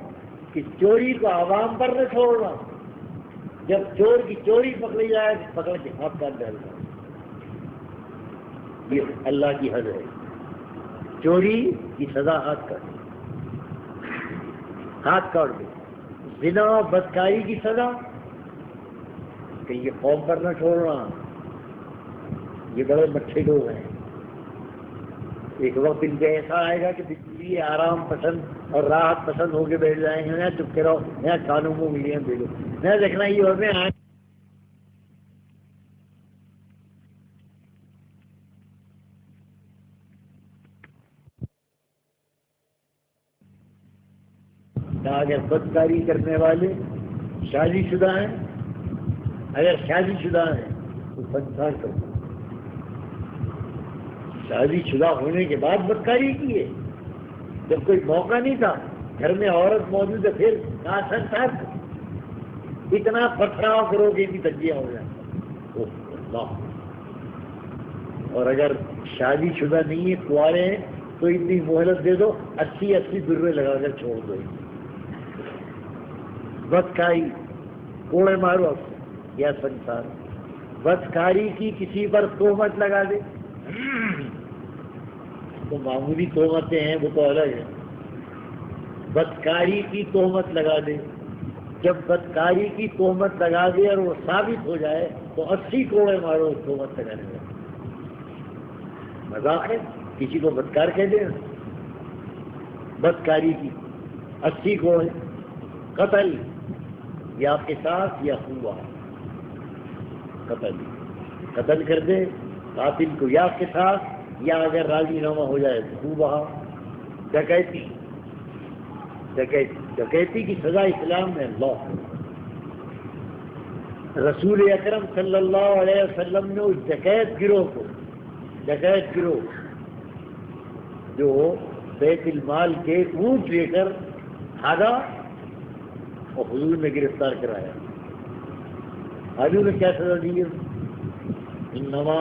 کہ چوری کو عوام پر نہ چھوڑنا، جب چور کی چوری پکڑی جائے پکڑ کے ہاتھ کاٹ ڈالنا، یہ اللہ کی حد ہے، چوری کی سزا ہاتھ کاٹ دے، زنا و بدکاری کی سزا کہ یہ قوم پر نہ چھوڑنا، یہ بڑے مٹھے لوگ ہیں، ایک وقت ان پہ ایسا آئے گا کہ بجلی آرام پسند اور راحت پسند ہو کے بیٹھ جائیں گے، یہاں چپ کے رہو، یہاں کانوں کو ملیاں دے دو، میں دیکھنا یہ ہوتے ہیں اگر بدکاری کرنے والے شادی شدہ ہیں، اگر شادی شدہ ہیں تو بدکار کرو، شادی شدہ ہونے کے بعد بدکاری کی ہے، جب کوئی موقع نہیں تھا گھر میں عورت موجود ہے پھر کہاں سنسار اتنا پتھراؤ کرو گے کہ تجزیہ ہو جائے اللہ۔ اور اگر شادی شدہ نہیں ہے کنوارے ہیں تو اتنی مہلت دے دو 80 درے لگا کر چھوڑ دو، بدکاری کوڑے مارو یا سنسار، بدکاری کی کسی پر تہمت لگا دے تو معمولی تہمتیں ہیں وہ تو الگ ہے، بدکاری کی تہمت لگا دے، جب بدکاری کی تہمت لگا دے اور وہ ثابت ہو جائے تو 80 کوڑے مارو اس تہمت لگانے کا، مذاق ہے کسی کو بدکار کہہ دیں، بدکاری کی 80 کوڑے، قتل یا قصاص یا خون، قتل کر دے قاتل کو یا قصاص یا اگر راضی نامہ ہو جائے تو خون بہا، ڈکیتی کی سزا اسلام میں اللہ، رسول اکرم صلی اللہ علیہ وسلم نے اس ڈکیت گروہ جو بیت المال کے اونٹ لے کر بھاگا اور حضور نے گرفتار کرایا، حضور نے کیا سزا دی ہے، انما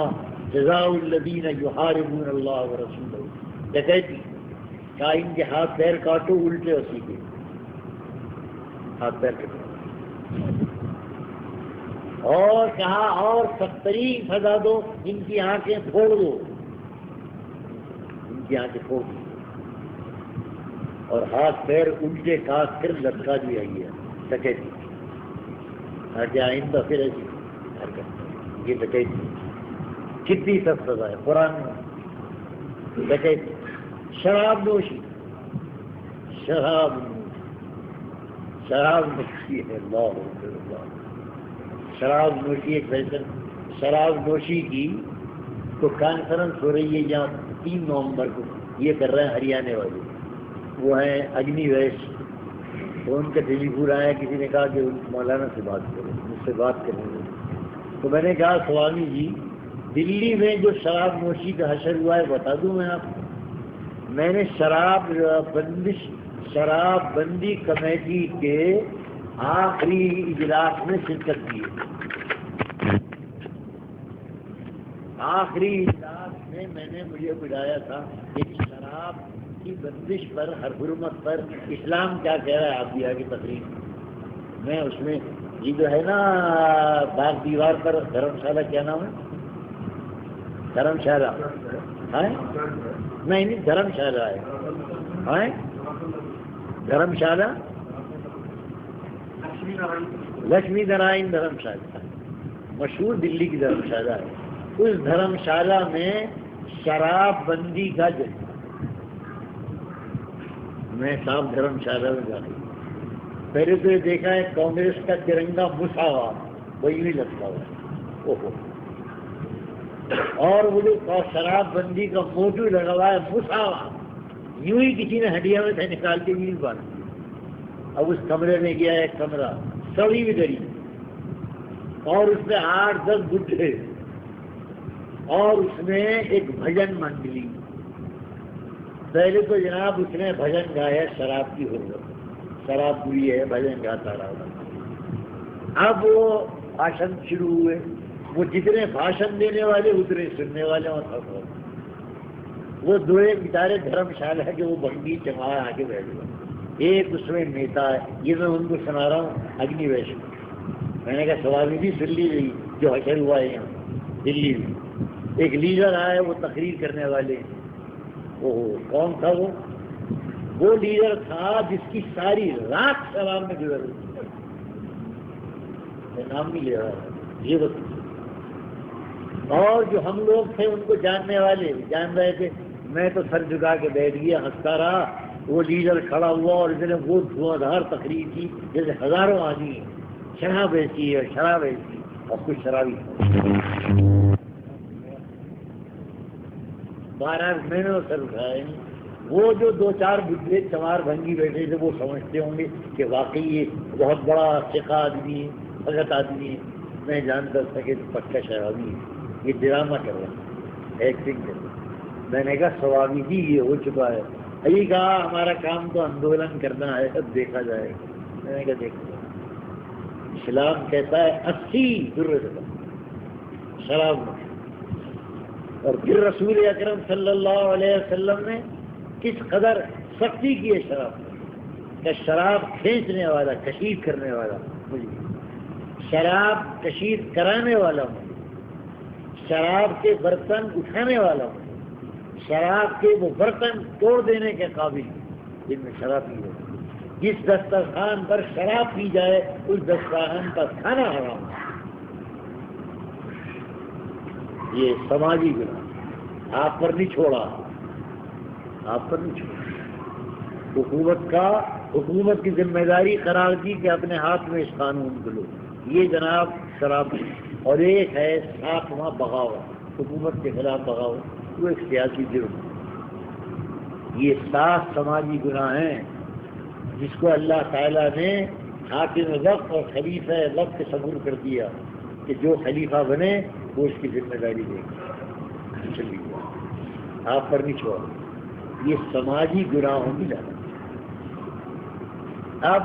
جزاء الذین یحاربون اللہ ورسولہ، ڈکیتی کہا ان کے ہاتھ پیر کاٹو الٹے اور سیدھے، ہاتھ پیر کاٹو، اور کہا اور 70 سزا دو، ان کی آنکھیں پھوڑ دو، ان کی آنکھیں پھوڑ دو، اور ہاتھ پیر الٹے کاٹ کر لٹکا دیا گیا، ڈکیتی، تاکہ آئندہ پھر ایسی حرکت، یہ ڈکیتی کتنی سخت سزا ہے قرآن میں، ڈکیتی، شراب نوشی ہے، اللہ شراب نوشی ایک فیصل، شراب نوشی کی تو کانفرنس ہو رہی ہے یہاں 3 نومبر کو، یہ کر رہے ہیں ہریانے والے، وہ ہیں اگنی ویش، تو ان کا ٹیلی فون آیا، کسی نے کہا کہ مولانا سے بات کریں، مجھ سے بات کریں گے، تو میں نے کہا سوامی جی دلی میں جو شراب نوشی کا حشر ہوا ہے بتا دوں میں آپ کو، میں نے شراب بندی کمیٹی کے آخری اجلاس میں شرکت کی ہے۔ آخری اجلاس میں نے مجھے بتایا تھا کہ شراب کی بندش پر، ہر حرمت پر اسلام کیا کہہ رہا ہے، آپ بھی آگے تقریر میں اس میں یہ جو ہے نا باغ دیوار پر دھرم شالہ، کیا نام ہے؟ دھرم شالہ ہے؟ نہیں، دھرم شالہ ہے، دھرم شالہ لکشمی نارائن دھرم شالہ، مشہور دلی کی دھرم شالہ ہے۔ اس دھرم شالہ میں شراب بندی کا جشن، میں صاحب دھرم شالہ میں جا رہی پہلے تو یہ دیکھا ہے کانگریس کا ترنگا مساوا وہی نہیں لگتا ہوا، اور وہ جو شراب بندی کا موٹو لگا ہوا ہے مساوا، یوں ہی کسی نے ہڈیا میں سے نکال کے بھی باندھ دیا۔ اب اس کمرے میں گیا ایک کمرہ سڑی بھی دری، اور اس میں 8-10 بڈھے، اور اس میں ایک بھجن منڈلی۔ پہلے تو جناب اس نے بھجن گایا شراب کی حرمت، شراب بری ہے، بھجن گاتا رہا۔ اب وہ بھاشن شروع ہوئے، وہ جتنے بھاشن دینے والے اتنے سننے والے اور وہ دو ایک بیچارے دھرم شالہ ہے کہ وہ بنڈی چمایا آ کے بیٹھ گئے۔ ایک اس میں نیتا ہے، یہ میں ان کو سنا رہا ہوں، اگنی ویش، میں نے کہا سوابی بھی دلی گئی جو حشر ہوا ہے یہاں دلی میں۔ ایک لیڈر آیا وہ تقریر کرنے والے، وہ کون تھا؟ وہ لیڈر تھا جس کی ساری رات شراب میں گزر گئی، میں نام نہیں لے رہا یہ بس۔ اور جو ہم لوگ تھے ان کو جاننے والے جان رہے تھے، میں تو سر جھکا کے بیٹھ گیا، ہنستا رہا۔ وہ لیڈر کھڑا ہوا اور اس نے وہ دھواں تقریر کی جیسے ہزاروں آدمی شراب بیچی ہے، شراب بیچی اور کچھ شرابی۔ 12 میں نے سر اٹھایا۔ وہ جو 2-4 بڈھے چمار بھنگی بیٹھے تھے وہ سمجھتے ہوں گے کہ واقعی یہ بہت بڑا ثقہ آدمی ہے، بھگت آدمی ہے۔ میں جانتا تھا کہ پکا شرابی ہے، یہ ڈرامہ کر رہا ہے، ایکٹنگ کر رہا ہے۔ میں نے کہا سوابی جی یہ ہو چکا ہے۔ ابھی کہا ہمارا کام تو آندولن کرنا ہے، اب دیکھا جائے گا۔ میں نے کہا دیکھا اسلام کہتا ہے 80 درجہ شراب میں، اور پھر رسول اکرم صلی اللہ علیہ وسلم نے کس قدر سختی کی ہے شراب کہ شراب کھینچنے والا، کشید کرنے والا مجھے، شراب کشید کرانے والا ہوں، شراب کے برتن اٹھانے والا ہوں، شراب کے وہ برتن توڑ دینے کے قابل جن میں شراب پی جائے۔ جس دسترخوان پر شراب پی جائے اس دسترخوان پر کھانا حرام ہے۔ یہ سماجی گناہ آپ پر نہیں چھوڑا، آپ پر نہیں چھوڑا۔ حکومت کی ذمہ داری قرار دی کہ اپنے ہاتھ میں اس قانون کو لو۔ یہ جناب شراب، اور ایک ہے 7واں بغاوت، حکومت کے خلاف بغاوت، وہ ایک سیاسی جرم۔ یہ 7 سماجی گناہ ہیں جس کو اللہ تعالیٰ نے حاکم وقت اور خلیفہ وقت تصور کر دیا کہ جو خلیفہ بنے وہ اس کی ذمہ داری دے گا۔ چلیے آپ پر نہیں چھوڑا، یہ سماجی گناہوں کی لڑائی۔ اب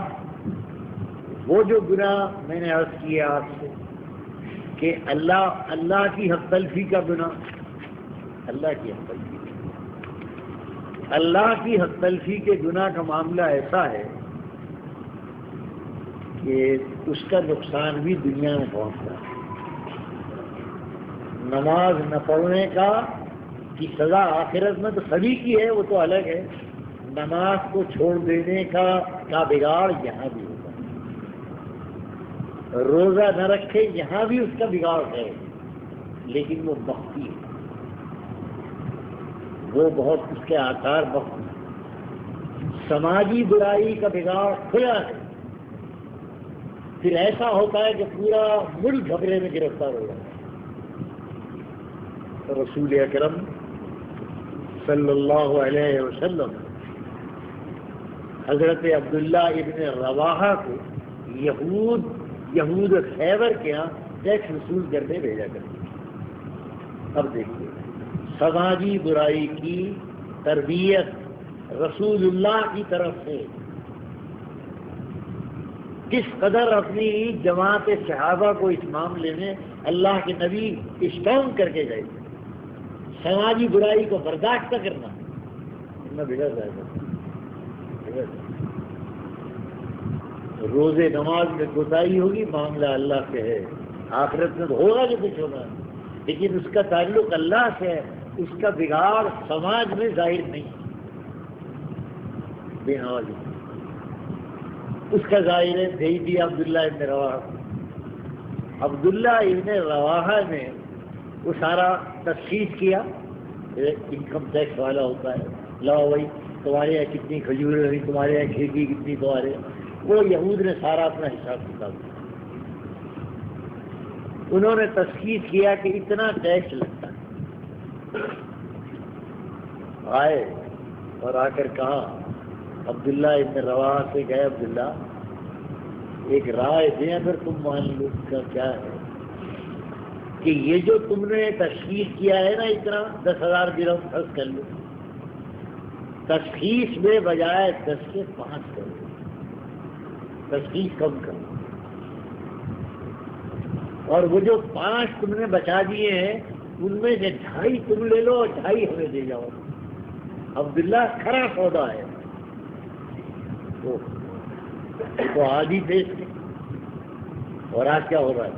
وہ جو گناہ میں نے عرض کیا آپ سے کہ اللہ کی حق تلفی کا گناہ، اللہ کی حق تلفی، اللہ کی حق تلفی کے گناہ کا معاملہ ایسا ہے کہ اس کا نقصان بھی دنیا میں پہنچتا ہے۔ نماز نہ پڑھنے کا کی سزا آخرت میں تو سبھی کی ہے، وہ تو الگ ہے۔ نماز کو چھوڑ دینے کا بگاڑ یہاں بھی ہوتا ہے۔ روزہ نہ رکھے یہاں بھی اس کا بگاڑ ہے، لیکن وہ مخفی ہے، وہ بہت اس کے آثار مخفی۔ سماجی برائی کا بگاڑ کھلا ہے، پھر ایسا ہوتا ہے کہ پورا ملک جھگڑے میں گرفتار ہو جاتا ہے۔ رسول اکرم صلی اللہ علیہ وسلم حضرت عبداللہ ابن رواحہ کو یہود خیبر کے یہاں ٹیکس وصول کرنے بھیجا کرتے۔ اب دیکھیے سماجی برائی کی تربیت رسول اللہ کی طرف سے کس قدر اپنی جماعت صحابہ کو اس معاملے میں اللہ کے نبی اسٹرانگ کر کے گئے، سماجی برائی کو برداشت نہ کرنا، اتنا بگڑ جائے گا۔ روزے نماز میں کوتاہی ہوگی، معاملہ اللہ سے ہے، آخرت میں تو ہوگا جو کچھ ہوگا، لیکن اس کا تعلق اللہ سے ہے، اس کا بگاڑ سماج میں ظاہر نہیں، بے نمازی اس کا ظاہر ہے۔ بھیج دیا عبداللہ ابن رواحہ، عبداللہ ابن رواحہ نے وہ سارا تشخیص کیا، انکم ٹیکس والا ہوتا ہے، لاؤ بھائی تمہارے یہاں کتنی کھجوریں ہوئی، تمہارے یہاں کھیتی کتنی، تمہارے وہ یہود نے سارا اپنا حساب کتاب دیا، انہوں نے تشخیص کیا کہ اتنا ٹیکس لگتا ہے، آئے اور آ کر کہا عبداللہ ابن رواحہ سے گئے، عبداللہ ایک رائے دیں اگر تم مان لو، کا کیا ہے کہ یہ جو تم نے تشخیص کیا ہے نا اتنا 10,000 درہم خرچ کر لو، تشخیص میں بجائے 10 کے 5 کرو، تشخیص کم کرو، اور وہ جو 5 تم نے بچا دیے ہیں ان میں سے 2.5 تم لے لو اور 2.5 ہمیں دے جاؤ۔ عبداللہ کھرا سودا ہے، تو آدھی پیش کے، اور آج کیا ہو رہا ہے؟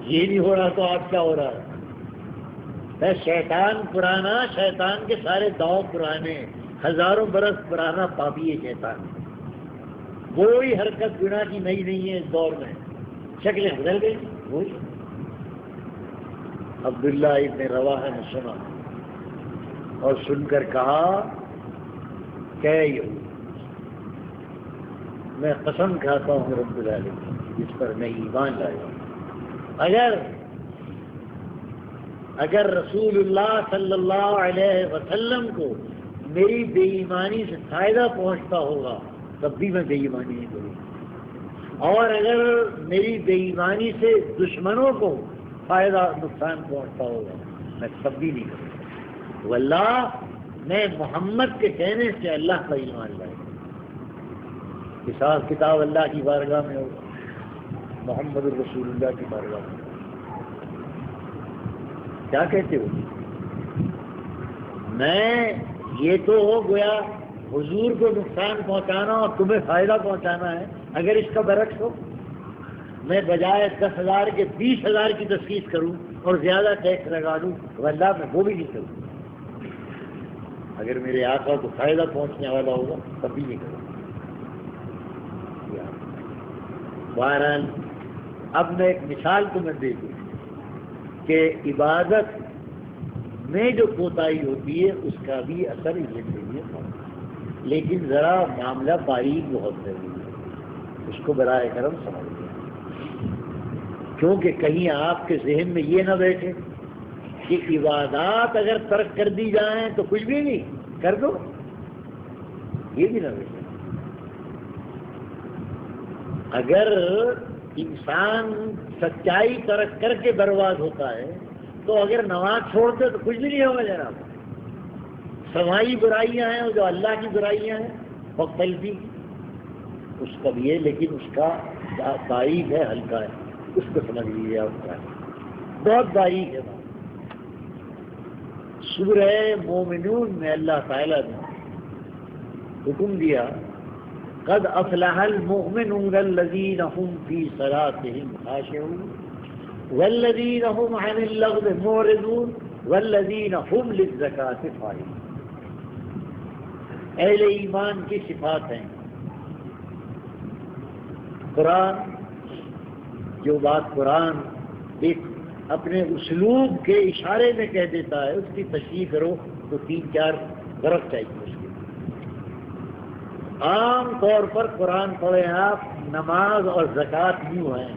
یہ نہیں ہو رہا تو آج کیا ہو رہا ہے؟ شیطان پرانا، شیطان کے سارے داؤ پرانے، ہزاروں برس پرانا پاپی ہے شیطان، کوئی حرکت گناہ کی نئی نہیں ہے اس دور میں، شکلیں بدل گئی وہی۔ عبداللہ ابن رواحہ نے سنا اور سن کر کہا کہ میں قسم کھاتا ہوں رب العالمین جس پر میں ایمان لایا، اگر رسول اللہ صلی اللہ علیہ وسلم کو میری بے ایمانی سے فائدہ پہنچتا ہوگا تب بھی میں بے ایمانی نہیں کروں، اور اگر میری بے ایمانی سے دشمنوں کو فائدہ نقصان پہنچتا ہوگا میں تب بھی نہیں کروں۔ واللہ میں محمد کے کہنے سے اللہ کا ایمان لایا، حساب کتاب اللہ کی بارگاہ میں ہوگا، محمد الرسول اللہ کی بارگاہ میں۔ کیا کہتے ہو؟ میں یہ تو ہو گیا حضور کو نقصان پہنچانا اور تمہیں فائدہ پہنچانا ہے، اگر اس کا برعکس ہو میں بجائے 10,000 کے 20,000 کی تشخیص کروں اور زیادہ ٹیکس لگا دوں، واللہ میں وہ بھی نہیں کروں، اگر میرے آقا کو فائدہ پہنچنے والا ہوگا تب بھی نہیں کروں۔ بہرحال اب میں ایک مثال تمہیں دے دوں کہ عبادت میں جو کوتاہی ہوتی ہے اس کا بھی اثر یہ نہیں ہے، لیکن ذرا معاملہ باریک بہت ضروری ہے، اس کو براہ کرم سمجھ لیں، کیونکہ کہیں آپ کے ذہن میں یہ نہ بیٹھے کہ عبادات اگر ترک کر دی جائیں تو کچھ بھی نہیں، کر دو، یہ بھی نہ بیٹھے۔ اگر انسان سچائی ترک کر کے برباد ہوتا ہے تو اگر نماز چھوڑتے تو کچھ بھی نہیں ہوگا جناب۔ سماجی برائیاں ہیں جو اللہ کی برائیاں ہیں مختلفی اس کا بھی ہے، لیکن اس کا باریک ہے، ہلکا ہے، اس کو سمجھ لیجیے آپ کا بہت باریک ہے۔ سورہ مومنون میں اللہ تعالیٰ نے حکم دیا قد افلح المؤمنون الذین هم فی صلاتهم خاشعون والذین هم عن اللغو معرضون والذین هم للزکاة فاعلون۔ اہل ایمان کی صفات ہیں۔ قرآن جو بات قرآن ایک اپنے اسلوب کے اشارے میں کہہ دیتا ہے اس کی تشریح کرو تو 3-4 برس چاہیے اس کے۔ عام طور پر قرآن پڑھیں آپ، نماز اور زکوٰۃ یوں ہیں،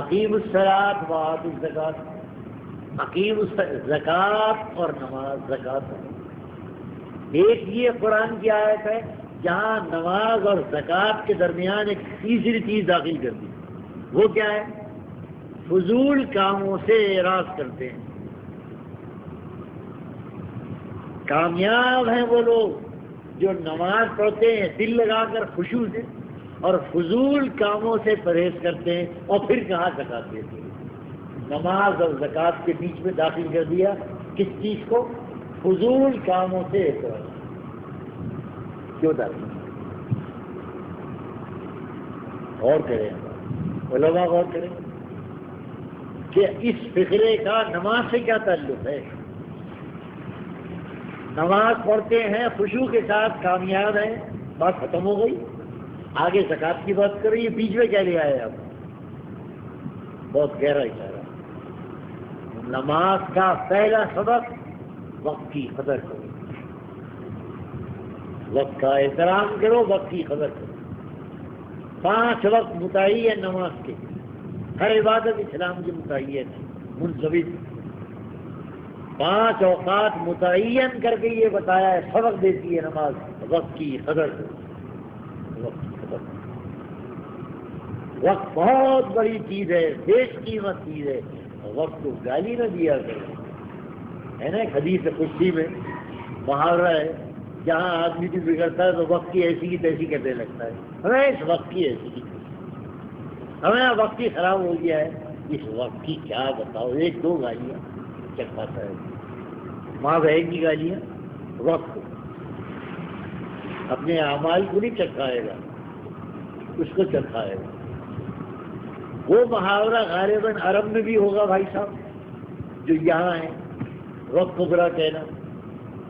اقیم الصلاۃ و آتوا الزکوٰۃ، اقیم زکوٰۃ اور نماز زکوٰۃ۔ ایک یہ قرآن کی آیت ہے جہاں نماز اور زکوٰۃ کے درمیان ایک تیسری چیز داخل کر دی، وہ کیا ہے؟ فضول کاموں سے اعراض کرتے ہیں۔ کامیاب ہیں وہ لوگ جو نماز پڑھتے ہیں دل لگا کر خشوع سے اور فضول کاموں سے پرہیز کرتے ہیں، اور پھر کہاں زکات دیتے ہیں۔ نماز اور زکات کے بیچ میں داخل کر دیا کس چیز کو؟ فضول کاموں سے اعتراض کیوں داخل؟ غور کریں، علماء غور کریں کہ اس فقرے کا نماز سے کیا تعلق ہے۔ نماز پڑھتے ہیں خشوع کے ساتھ، کامیاب ہیں، بات ختم ہو گئی۔ آگے زکات کی بات کر رہی ہے، بیچ میں کیا لے آئے آپ؟ بہت گہرا اشارہ۔ نماز کا پہلا سبق وقت کی قدر کرو، وقت کا احترام کرو، وقت کی قدر کرو۔ 5 وقت متعین نماز کے، ہر عبادت اسلام کی متعین ہے، منضبط 5 اوقات متعین کر کے یہ بتایا ہے، سبق دیتی ہے نماز، وقت کی قدر کرو، وقت کی قدر کرو۔ وقت بہت بڑی چیز ہے، بیش قیمت چیز ہے، وقت کو گالی نہ دیا کرو۔ ہے نا ایک حدیث قدسی میں محاورہ ہے، جہاں آدمی بھی بگڑتا ہے تو وقت کی ایسی کی تیسی کرنے لگتا ہے، ہمیں اس وقت کی ایسی کی تیسی، ہمیں وقت ہی خراب ہو گیا ہے، اس وقت کی کیا بتاؤ، 1-2 گالیاں چکھاتا ہے، ماں بہن کی گالیاں، وقت اپنے اعمال کو نہیں چکھائے گا، اس کو چکھائے گا۔ وہ محاورہ غالباً عرب میں بھی ہوگا بھائی صاحب جو یہاں ہیں، وقت کو برا کہنا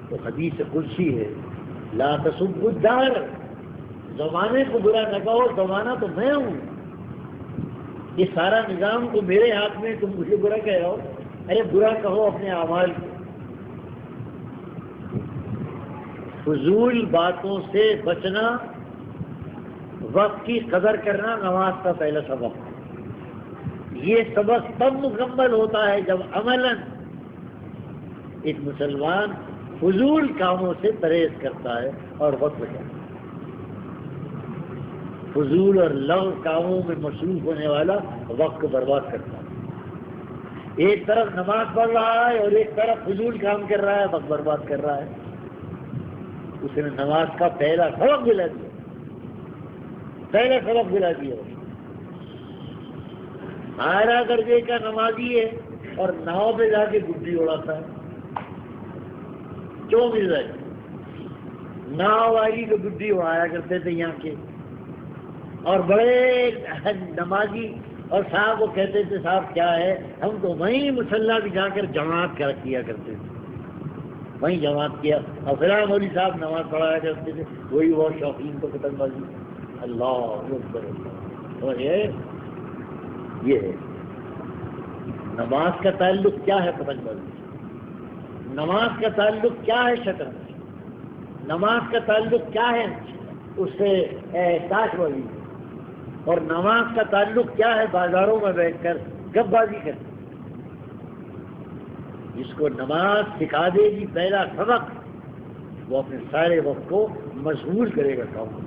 تو حدیث قدسی ہے، لا تسبوا الدہر، زمانے کو برا نہ کہو، زمانہ تو میں ہوں، یہ سارا نظام تو میرے ہاتھ میں، تم مجھے برا کہہ رہے ہو۔ ارے برا کہو اپنے اعمال کو، فضول باتوں سے بچنا، وقت کی قدر کرنا نماز کا پہلا سبق۔ یہ سبق تب مکمل ہوتا ہے جب عملاً ایک مسلمان فضول کاموں سے پرہیز کرتا ہے اور وقت بچاتا ہے۔ فضول اور لغو کاموں میں مصروف ہونے والا وقت کو برباد کرتا ہے۔ ایک طرف نماز پڑھ رہا ہے اور ایک طرف فضول کام کر رہا ہے، وقت برباد کر رہا ہے۔ اس نے نماز کا پہلا سبق دلا دیا، پہلا سبق دلا دیا۔ اعلیٰ درجے کا نمازی ہے اور ناؤ پہ جا کے گڈی اڑاتا ہے، کیوں مل رہا ہے؟ ناؤ والی تو گڈی اڑایا کرتے تھے یہاں کے، اور بڑے نمازی اور صاحب کو کہتے تھے صاحب کیا ہے، ہم تو وہیں مصلی بھی جا کر جماعت کیا کرتے تھے، وہیں جماعت کیا، اور فلاں مولوی صاحب نماز پڑھایا کرتے تھے، وہی وہ شوقین کو پتنگ بازی۔ اللہ اکبر، اور یہ ہے نماز کا تعلق کیا ہے پتنگ بازی سے، نماز کا تعلق کیا ہے شطرنج سے، نماز کا تعلق کیا ہے اس سے تاش بازی، اور نماز کا تعلق کیا ہے بازاروں میں بیٹھ کر گپ بازی کرنا۔ جس کو نماز سکھا دے گی پہلا سبق، وہ اپنے سارے وقت کو مشغول کرے گا کام۔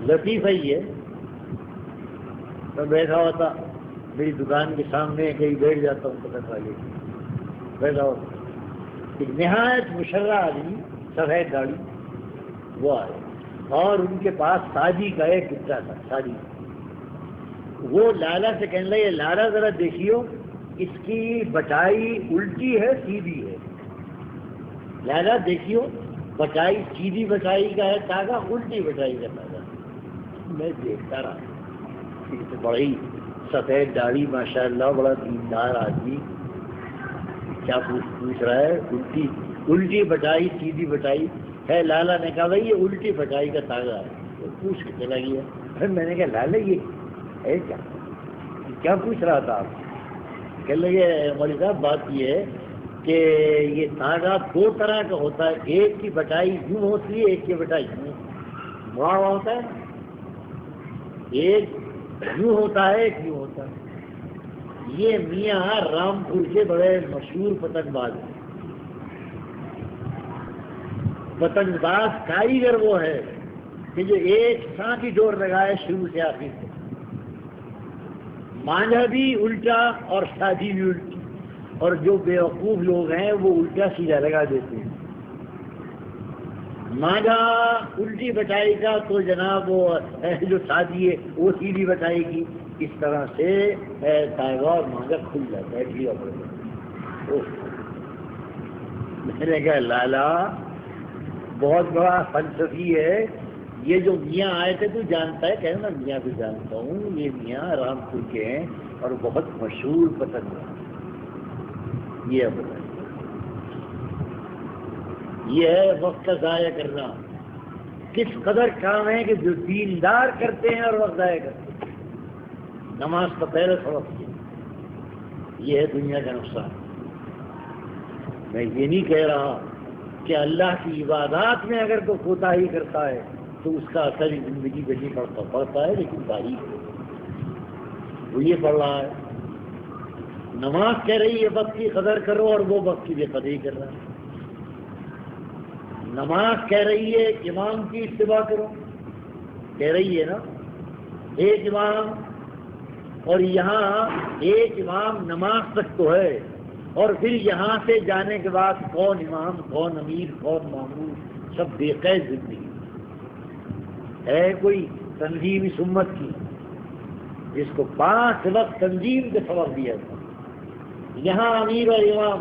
لطیفہ ہی ہے، میں بیٹھا ہوا تھا میری دکان کے سامنے، کہیں بیٹھ جاتا ہوں پتنگ والے، بیٹھا ہوتا ایک نہایت مشرہ آدمی، سفید داڑھی، وہ آئے اور ان کے پاس شادی کا ایک بچہ تھا، شادی۔ وہ لالا سے کہنے لگے، لالا ذرا دیکھیو اس کی بٹائی الٹی ہے سیدھی ہے، لالا دیکھیو بٹائی سیدھی بٹائی کا ہے تاگا، الٹی بٹائی کا تاگا۔ میں دیکھتا رہا، بڑی سفید داڑھی ماشاءاللہ، بڑا دیندار آدمی، کیا پوچھ رہا ہے، الٹی بٹائی سیدھی بٹائی ہے۔ لالا نے کہا بھائی یہ الٹی بٹائی کا تاگا ہے، پوچھ کے چلا گیا۔ پھر میں نے کہا لالا یہ ہے کیا پوچھ رہا تھا آپ؟ کہنے لگے مولوی صاحب بات یہ ہے کہ یہ تاگا 2 طرح کا ہوتا ہے، ایک کی بٹائی یوں ہوتی ہے، ایک کی بٹائی یوں مڑا ہوا ہوتا ہے، ایک یوں ہوتا ہے ایک یوں ہوتا ہے۔ یہ میاں رامپور کے بڑے مشہور پتنگ باز ہیں، پتنگ باز کاریگر وہ ہے کہ جو ایک ساتھ ہی ڈور لگائے شروع سے آخر تک، مانجھا بھی الٹا اور شادی بھی الٹی، اور جو بیوقوف لوگ ہیں وہ الٹا سیدھا لگا دیتے ہیں. مانگا الٹی بچائے گا تو جناب وہ جو شادی ہے وہ سیدھی بچائے گی. اس طرح سے تائبہ اور مانگا کھل جاتا ہے. میں نے کہا لالا بہت بڑا فلسفی ہے یہ جو میاں آئے تھے تو جانتا ہے. کہنا میاں کو جانتا ہوں, یہ میاں رامپور کے ہیں اور بہت مشہور پتنگ ہے. یہ ہے وقت کا ضائع کرنا. کس قدر کام ہے کہ جو دیندار کرتے ہیں اور وقت ضائع کرتے ہیں. نماز کا پہلے سبق یہ ہے دنیا کا نقصان. میں یہ نہیں کہہ رہا کہ اللہ کی عبادات میں اگر کوئی کوتاہی کرتا ہے تو اس کا اثر زندگی پہ نہیں پڑتا ہے, لیکن تاریخ وہ یہ پڑھ رہا ہے. نماز کہہ رہی ہے وقت کی قدر کرو اور وہ وقت کی بے قدری کر رہا ہے. نماز کہہ رہی ہے امام کی اتباع کرو, کہہ رہی ہے نا ایک امام, اور یہاں ایک امام نماز تک تو ہے, اور پھر یہاں سے جانے کے بعد کون امام کون امیر کون مامور سب بے قید زندگی ہے. کوئی تنظیم اس امت کی جس کو 5 وقت تنظیم کے سبق دیا تھا, یہاں امیر اور امام,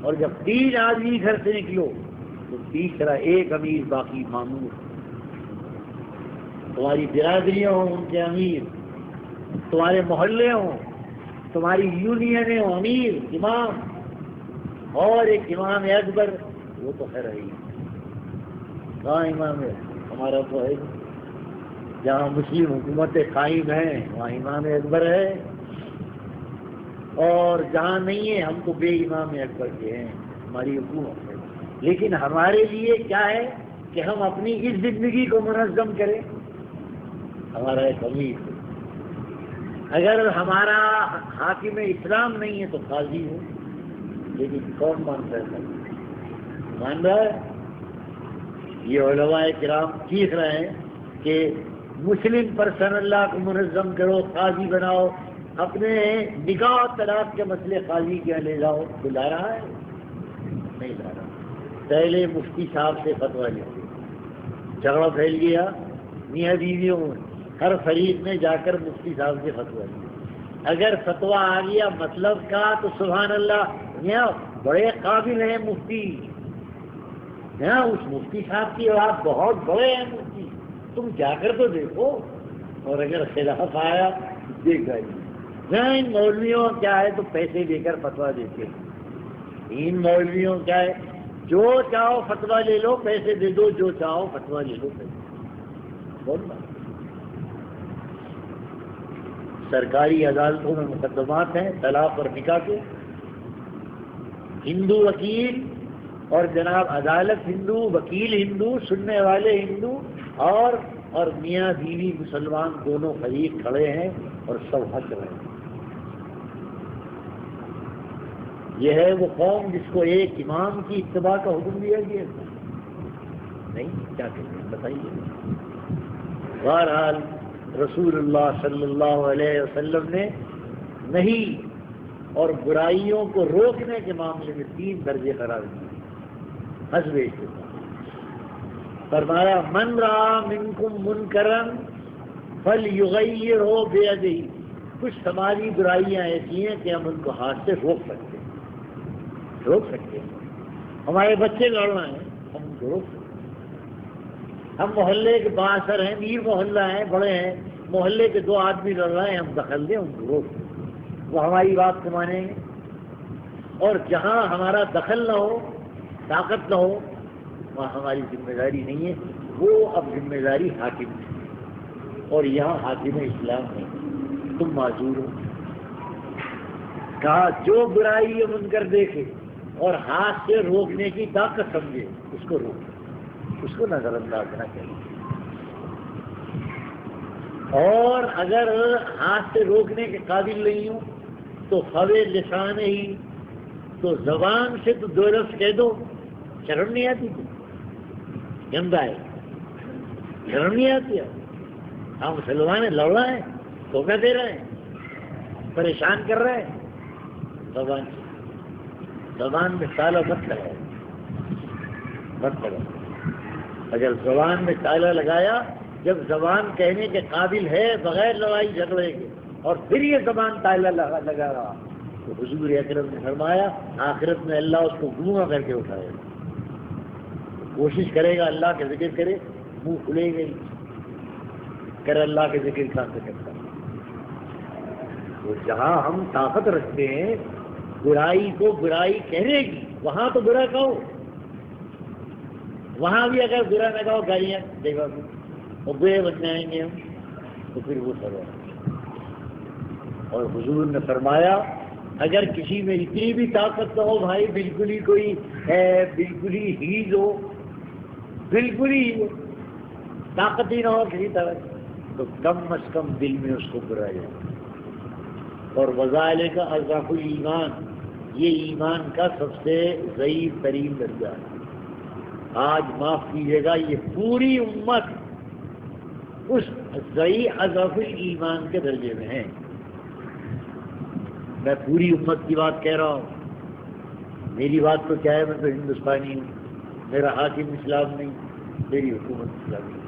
اور جب 3 آدمی گھر سے نکلو تو تیسرا ایک امیر باقی مامور. تمہاری برادریاں ہوں ان کے امیر, تمہارے محلے ہوں, تمہاری یونینیں ہوں امیر امام, اور ایک امام اکبر. وہ تو خیر ہے کہاں امام ہے ہمارا تو ہے. جہاں مسلم حکومتیں قائم ہیں وہاں امام اکبر ہے, اور جہاں نہیں ہے ہم تو بے امام اکبر کے ہیں, ہماری حکومت ہے. لیکن ہمارے لیے کیا ہے کہ ہم اپنی اس زندگی کو منظم کریں. ہمارا ایک امیر, اگر ہمارا حاکم اسلام نہیں ہے تو قاضی ہو, لیکن کون مانتا ہے؟ مان رہا ہے. یہ علماء کرام سیکھ رہے ہیں کہ مسلم پرسن اللہ کو منظم کرو, قاضی بناؤ, اپنے نکاح طلاق کے مسئلے قاضی کے لے جاؤ. لا رہا ہے نہیں لا رہا. پہلے مفتی صاحب سے فتویٰ لیا, جھگڑا پھیل گیا میاں بیویوں میں, ہر فریق نے جا کر مفتی صاحب سے فتویٰ لیا. اگر فتویٰ آ گیا مطلب کا تو سبحان اللہ, میاں بڑے قابل ہیں مفتی, میاں اس مفتی صاحب کی آپ بہت بڑے ہیں مفتی, تم جا کر تو دیکھو. اور اگر خلاف آیا دیکھ گئی. ان مولویوں کیا ہے تو پیسے دے کر فتویٰ دیتے ہیں. ان مولویوں کیا ہے جو چاہو فتویٰ لے لو پیسے دے دو, جو چاہو فتویٰ لے لو پیسے. بول بات. سرکاری عدالتوں میں مقدمات ہیں طلاق اور نکاح کے, ہندو وکیل اور جناب عدالت ہندو, وکیل ہندو, سننے والے ہندو, اور میاں بیوی مسلمان دونوں فریق کھڑے ہیں اور سب ہنس رہے ہیں. یہ ہے وہ قوم جس کو ایک امام کی اتباع کا حکم دیا گیا تھا. نہیں کیا کہتے ہیں بتائیے. بہرحال رسول اللہ صلی اللہ علیہ وسلم نے نہیں اور برائیوں کو روکنے کے معاملے میں 3 درجے قرار دیے. حسب فرمایا من رأى منکم منکرا فلیغیرہ بیدہ. کچھ سماجی برائیاں ایسی ہیں کہ ہم ان کو ہاتھ سے روک سکتے ہیں. ہمارے بچے لڑ رہے ہیں ہم ان کو روک سکتے ہیں. ہم محلے کے بااثر ہیں, میر محلہ ہیں, بڑے ہیں, محلے کے 2 آدمی لڑ رہے ہیں, ہم دخل دیں ان کو روک سکتے ہیں. وہ ہماری بات کو مانیں گے. اور جہاں ہمارا دخل نہ ہو, طاقت نہ ہو, وہاں ہماری ذمہ داری نہیں ہے. وہ اب ذمہ داری حاکم ہے, اور یہاں حاکم اسلام نہیں, تم معذور ہو. کہا جو برائی ہے منکر دیکھے اور ہاتھ سے روکنے کی طاقت سمجھے اس کو روکے, اس کو نظر انداز نہ کرے. اور اگر ہاتھ سے روکنے کے قابل نہیں ہو تو خوے لسان ہی, تو زبان سے تو 2 لفظ کہہ دو. شرم نہیں آتی تھی؟ گندا ہے, شرم نہیں آتی ہے؟ ہم مسلمان ہیں, لڑ رہے ہیں, دھوکہ دے رہے ہیں, پریشان کر رہے ہیں. زبان سے زبان میں تالا مت لگاؤ، مت لگاؤ۔ اگر زبان میں تالا لگایا، جب زبان کہنے کے قابل ہے بغیر لڑائی جھگڑے کے، اور پھر یہ زبان تالا لگا رہا، تو حضور اکرم نے فرمایا آخرت میں اللہ اس کو گونگا کر کے اٹھائے گا۔ کوشش کرے گا اللہ کا ذکر کرے، منہ کھلے گا ہی، کر اللہ کے ذکر کہاں سے کرتا۔ تو جہاں ہم طاقت رکھتے ہیں برائی کو برائی کہنے کی، وہاں تو برا کہو، وہاں بھی اگر برا نہ کہو گالیاں دے گا اور برے بن جائیں گے ہم، تو پھر وہ سب ہے۔ اور حضور نے فرمایا اگر کسی میں اتنی بھی طاقت نہ ہو بھائی، بالکل ہی کوئی ہے، بالکل ہی ہیز ہو، بالکل ہی طاقت ہی نہ ہو کسی طرح، تو کم از کم دل میں اس کو برا جائے۔ اور وظائل کا اضاف الایمان، یہ ایمان کا سب سے ضعیف ترین درجہ ہے۔ آج معاف کیجیے گا، یہ پوری امت اس ضعیف اضاف الایمان کے درجے میں ہے۔ میں پوری امت کی بات کہہ رہا ہوں، میری بات تو کیا ہے، میں تو ہندوستانی ہوں، میرا حاکم اسلام نہیں، میری حکومت اسلامی ہے۔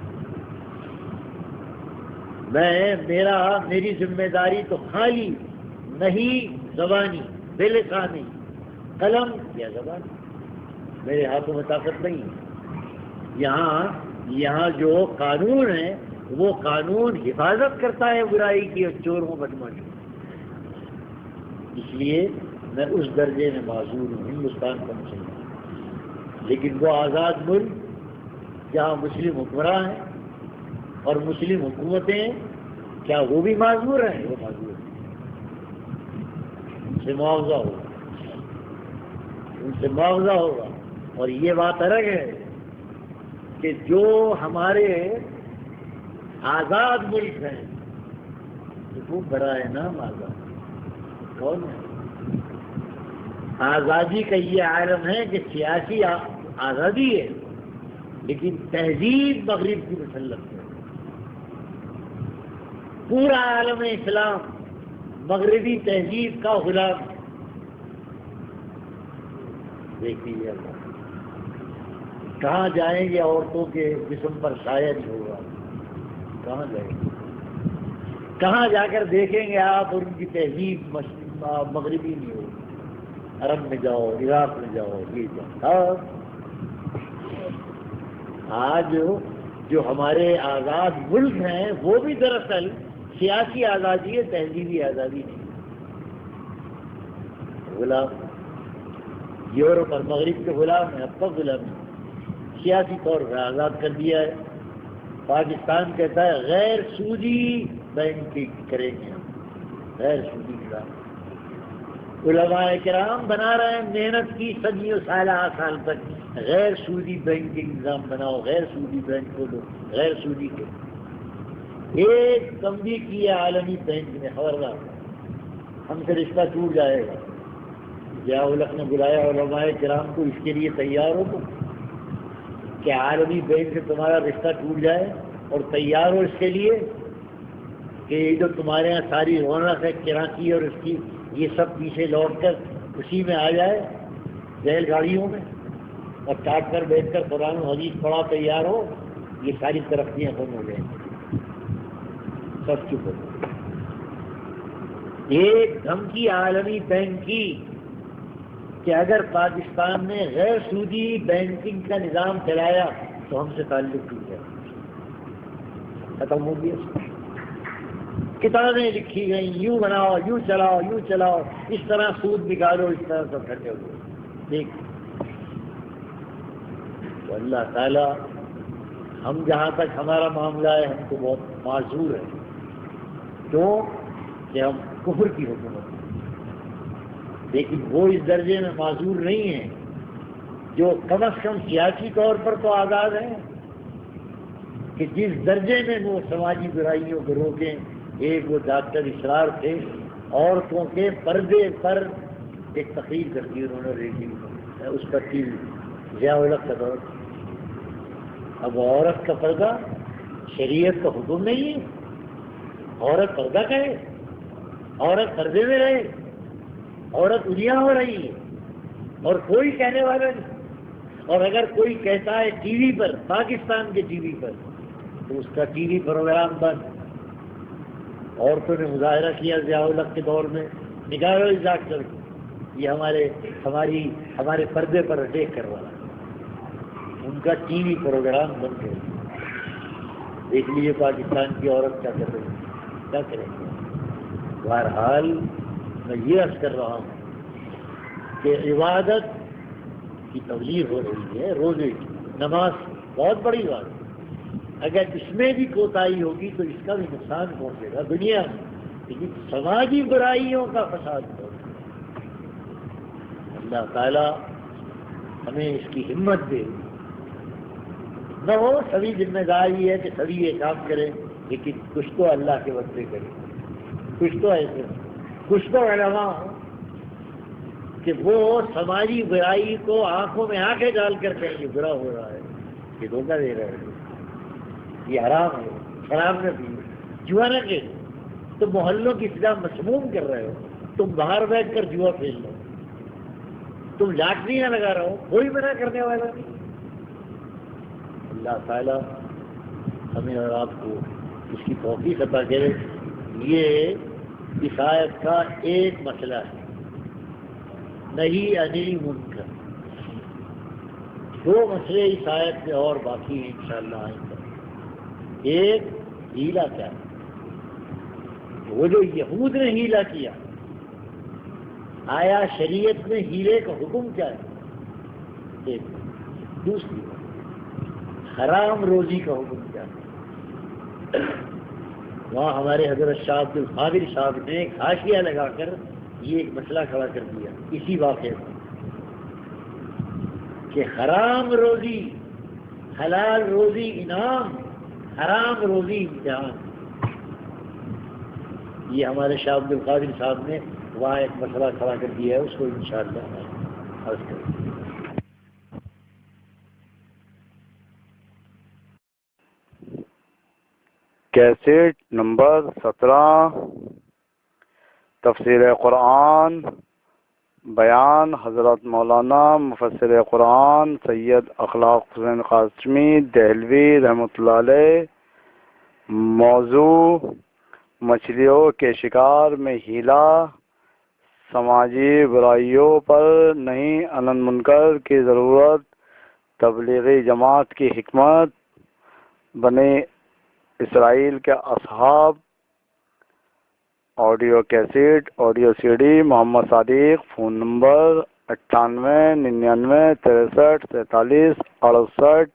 میری ذمہ داری تو خالی نہیں زبانی، بلسانی، قلم یا زبانی، میرے ہاتھوں میں طاقت نہیں ہے۔ یہاں جو قانون ہے وہ قانون حفاظت کرتا ہے برائی کی اور چوروں بدماشوں، اس لیے میں اس درجے میں معذور ہوں، ہندوستان کا مسلمان۔ لیکن وہ آزاد ملک جہاں مسلم حکمراں ہیں اور مسلم حکومتیں ہیں، کیا وہ بھی معذور ہیں؟ وہ معذور ہیں، ان سے معاوضہ ہوگا، ان سے معاوضہ ہوگا۔ اور یہ بات الگ ہے کہ جو ہمارے آزاد ملک ہیں وہ برائے نام آزاد کون ہے؟ آزادی کا یہ عالم ہے کہ سیاسی آزادی ہے، لیکن تہذیب مغرب کی مسلط ہے۔ پورا عالم اسلام مغربی تہذیب کا غلام ہے۔ دیکھیے کہاں جائیں گے، عورتوں کے جسم پر سایہ نہیں ہوگا، کہاں جائیں گے؟ کہاں جا کر دیکھیں گے آپ، اور ان کی تہذیب مغربی نہیں ہوگی؟ عرب میں جاؤ، عراق میں جاؤ، یہ جاؤ۔ آج جو ہمارے آزاد ملک ہیں وہ بھی دراصل سیاسی آزادی ہے، تہذیبی آزادی نہیں۔ غلام یورپ اور مغرب کے غلام ہیں، اب تک غلام ہیں۔ سیاسی طور پر آزاد کر دیا ہے۔ پاکستان کہتا ہے غیر سودی بینکنگ کریں گے ہم، غیر سودی نظام۔ علماء کرام بنا رہے ہیں، محنت کی صدیوں سال تک، غیر سودی بینکنگ نظام بناؤ، غیر سودی بینک کھولو، غیر سودی کے ایک کم بھی کیا عالمی بینک میں، خبردار ہم سے رشتہ ٹوٹ جائے گا۔ ضیاء الحق نے بلایا علماء کرام کو، اس کے لیے تیار ہو تم کہ عالمی بینک سے تمہارا رشتہ ٹوٹ جائے، اور تیار ہو اس کے لیے کہ یہ جو تمہارے یہاں ساری رونق ہے کراچی اور اس کی، یہ سب پیچھے لوٹ کر اسی میں آ جائے، بیل گاڑیوں میں، اور کاٹ کر بیٹھ کر قرآن و حدیث پڑھا تیار ہو، یہ ساری ترقیاں ختم ہو جائیں گی۔ سب چپ ہو ایک دھمکی عالمی بینک کی کہ اگر پاکستان نے غیر سودی بینکنگ کا نظام چلایا تو ہم سے تعلق ٹوٹ جائے، ختم ہو گیا۔ کتابیں لکھی گئیں، یوں بناؤ، یوں چلاؤ، یوں چلاؤ، اس طرح سود نکالو، اس طرح سب ٹھنڈے ہو گئے۔ دیکھ تو اللہ تعالیٰ، ہم جہاں تک ہمارا معاملہ ہے ہم تو بہت معذور ہیں، کیوں کہ ہم کفر کی حکومت ہیں۔ لیکن وہ اس درجے میں معذور نہیں ہیں جو کم از کم سیاسی طور پر تو آزاد ہیں، کہ جس درجے میں وہ سماجی برائیوں کو روکیں۔ ایک وہ ڈاکٹر اسرار تھے، عورتوں کے پردے پر ایک تقریر کر دی انہوں نے ریڈیو، اس پر کی ضیاء الحق کا دور۔ اب عورت کا پردہ شریعت کا حکم نہیں ہے، عورت پردہ کرے، عورت پردے میں رہے، عورت الیاں ہو رہی ہے، اور کوئی کہنے والا نہیں. اور اگر کوئی کہتا ہے ٹی وی پر، پاکستان کے ٹی وی پر، تو اس کا ٹی وی پروگرام بند. عورتوں نے مظاہرہ کیا ضیاء الحق کے دور میں، نکالو اس ڈاکٹر کو، یہ ہمارے پردے پر اٹیک کروا رہا ہے. ان کا ٹی وی پروگرام بند کر دیا. دیکھ لیجیے پاکستان کی عورت کیا کر رہی ہے، کیا کریں گے. بہرحال میں یہ عرض کر رہا ہوں کہ عبادت کی تبلیغ ہو رہی ہے، روزے کی، نماز بہت بڑی بات ہے. اگر اس میں بھی کوتاہی ہوگی تو اس کا بھی نقصان پہنچے گا دنیا میں، لیکن سماجی برائیوں کا فساد ہوگا. اللہ تعالیٰ ہمیں اس کی ہمت دے. نہ ہو سبھی ذمہ داری ہے کہ سبھی یہ کام کریں، لیکن کچھ تو اللہ کے واسطے کریں. کچھ تو ایسے کچھ تو علماء ہوں کہ وہ سماجی برائی کو آنکھوں میں آنکھیں ڈال کر کہیں یہ برا ہو رہا ہے، یہ دھوکہ دے رہا ہے، یہ حرام ہے، شراب نہ پیو، جوا نہ کھیلو. تو محلوں کی فضا مسموم کر رہے ہو، تم باہر بیٹھ کر جوا کھیل لو، تم لاٹری نہ لگا رہا ہو، کوئی منع کرنے والا نہیں. اللہ تعالیٰ ہمیں اور آپ کو اس کی توفیق عطا کرے. یہ اس آیت کا ایک مسئلہ ہے، نہیں انل منکر. دو مسئلے اس آیت میں اور باقی ہیں انشاءاللہ آئندہ. ایک ہیلا کیا ہے، وہ جو یہود نے ہیلا کیا، آیا شریعت میں ہیلے کا حکم کیا ہے. ایک دوسری حرام روزی کا حکم کیا ہے. وہاں ہمارے حضرت شاہ عبد القادر صاحب نے ایک حاشیہ لگا کر یہ ایک مسئلہ کھڑا کر دیا اسی واقعے میں کہ حرام روزی حلال روزی انعام، حرام روزی امتحان. یہ ہمارے شاہ عبد القادر صاحب نے وہاں ایک مسئلہ کھڑا کر دیا ہے، اس کو انشاءاللہ عرض کریں گے. کیسٹ نمبر 17 تفسیر قرآن بیان حضرت مولانا مفسر قرآن سید اخلاق حسین قاسمی دہلوی رحمۃ اللہ علیہ. موضوع مچھلیوں کے شکار میں ہیلا، سماجی برائیوں پر نہیں انن منکر کی ضرورت، تبلیغی جماعت کی حکمت، بنی اسرائیل کے اصحاب. Audio cassette audio C D Muhammad Sadiq. Phone number 98 99 63 47 68.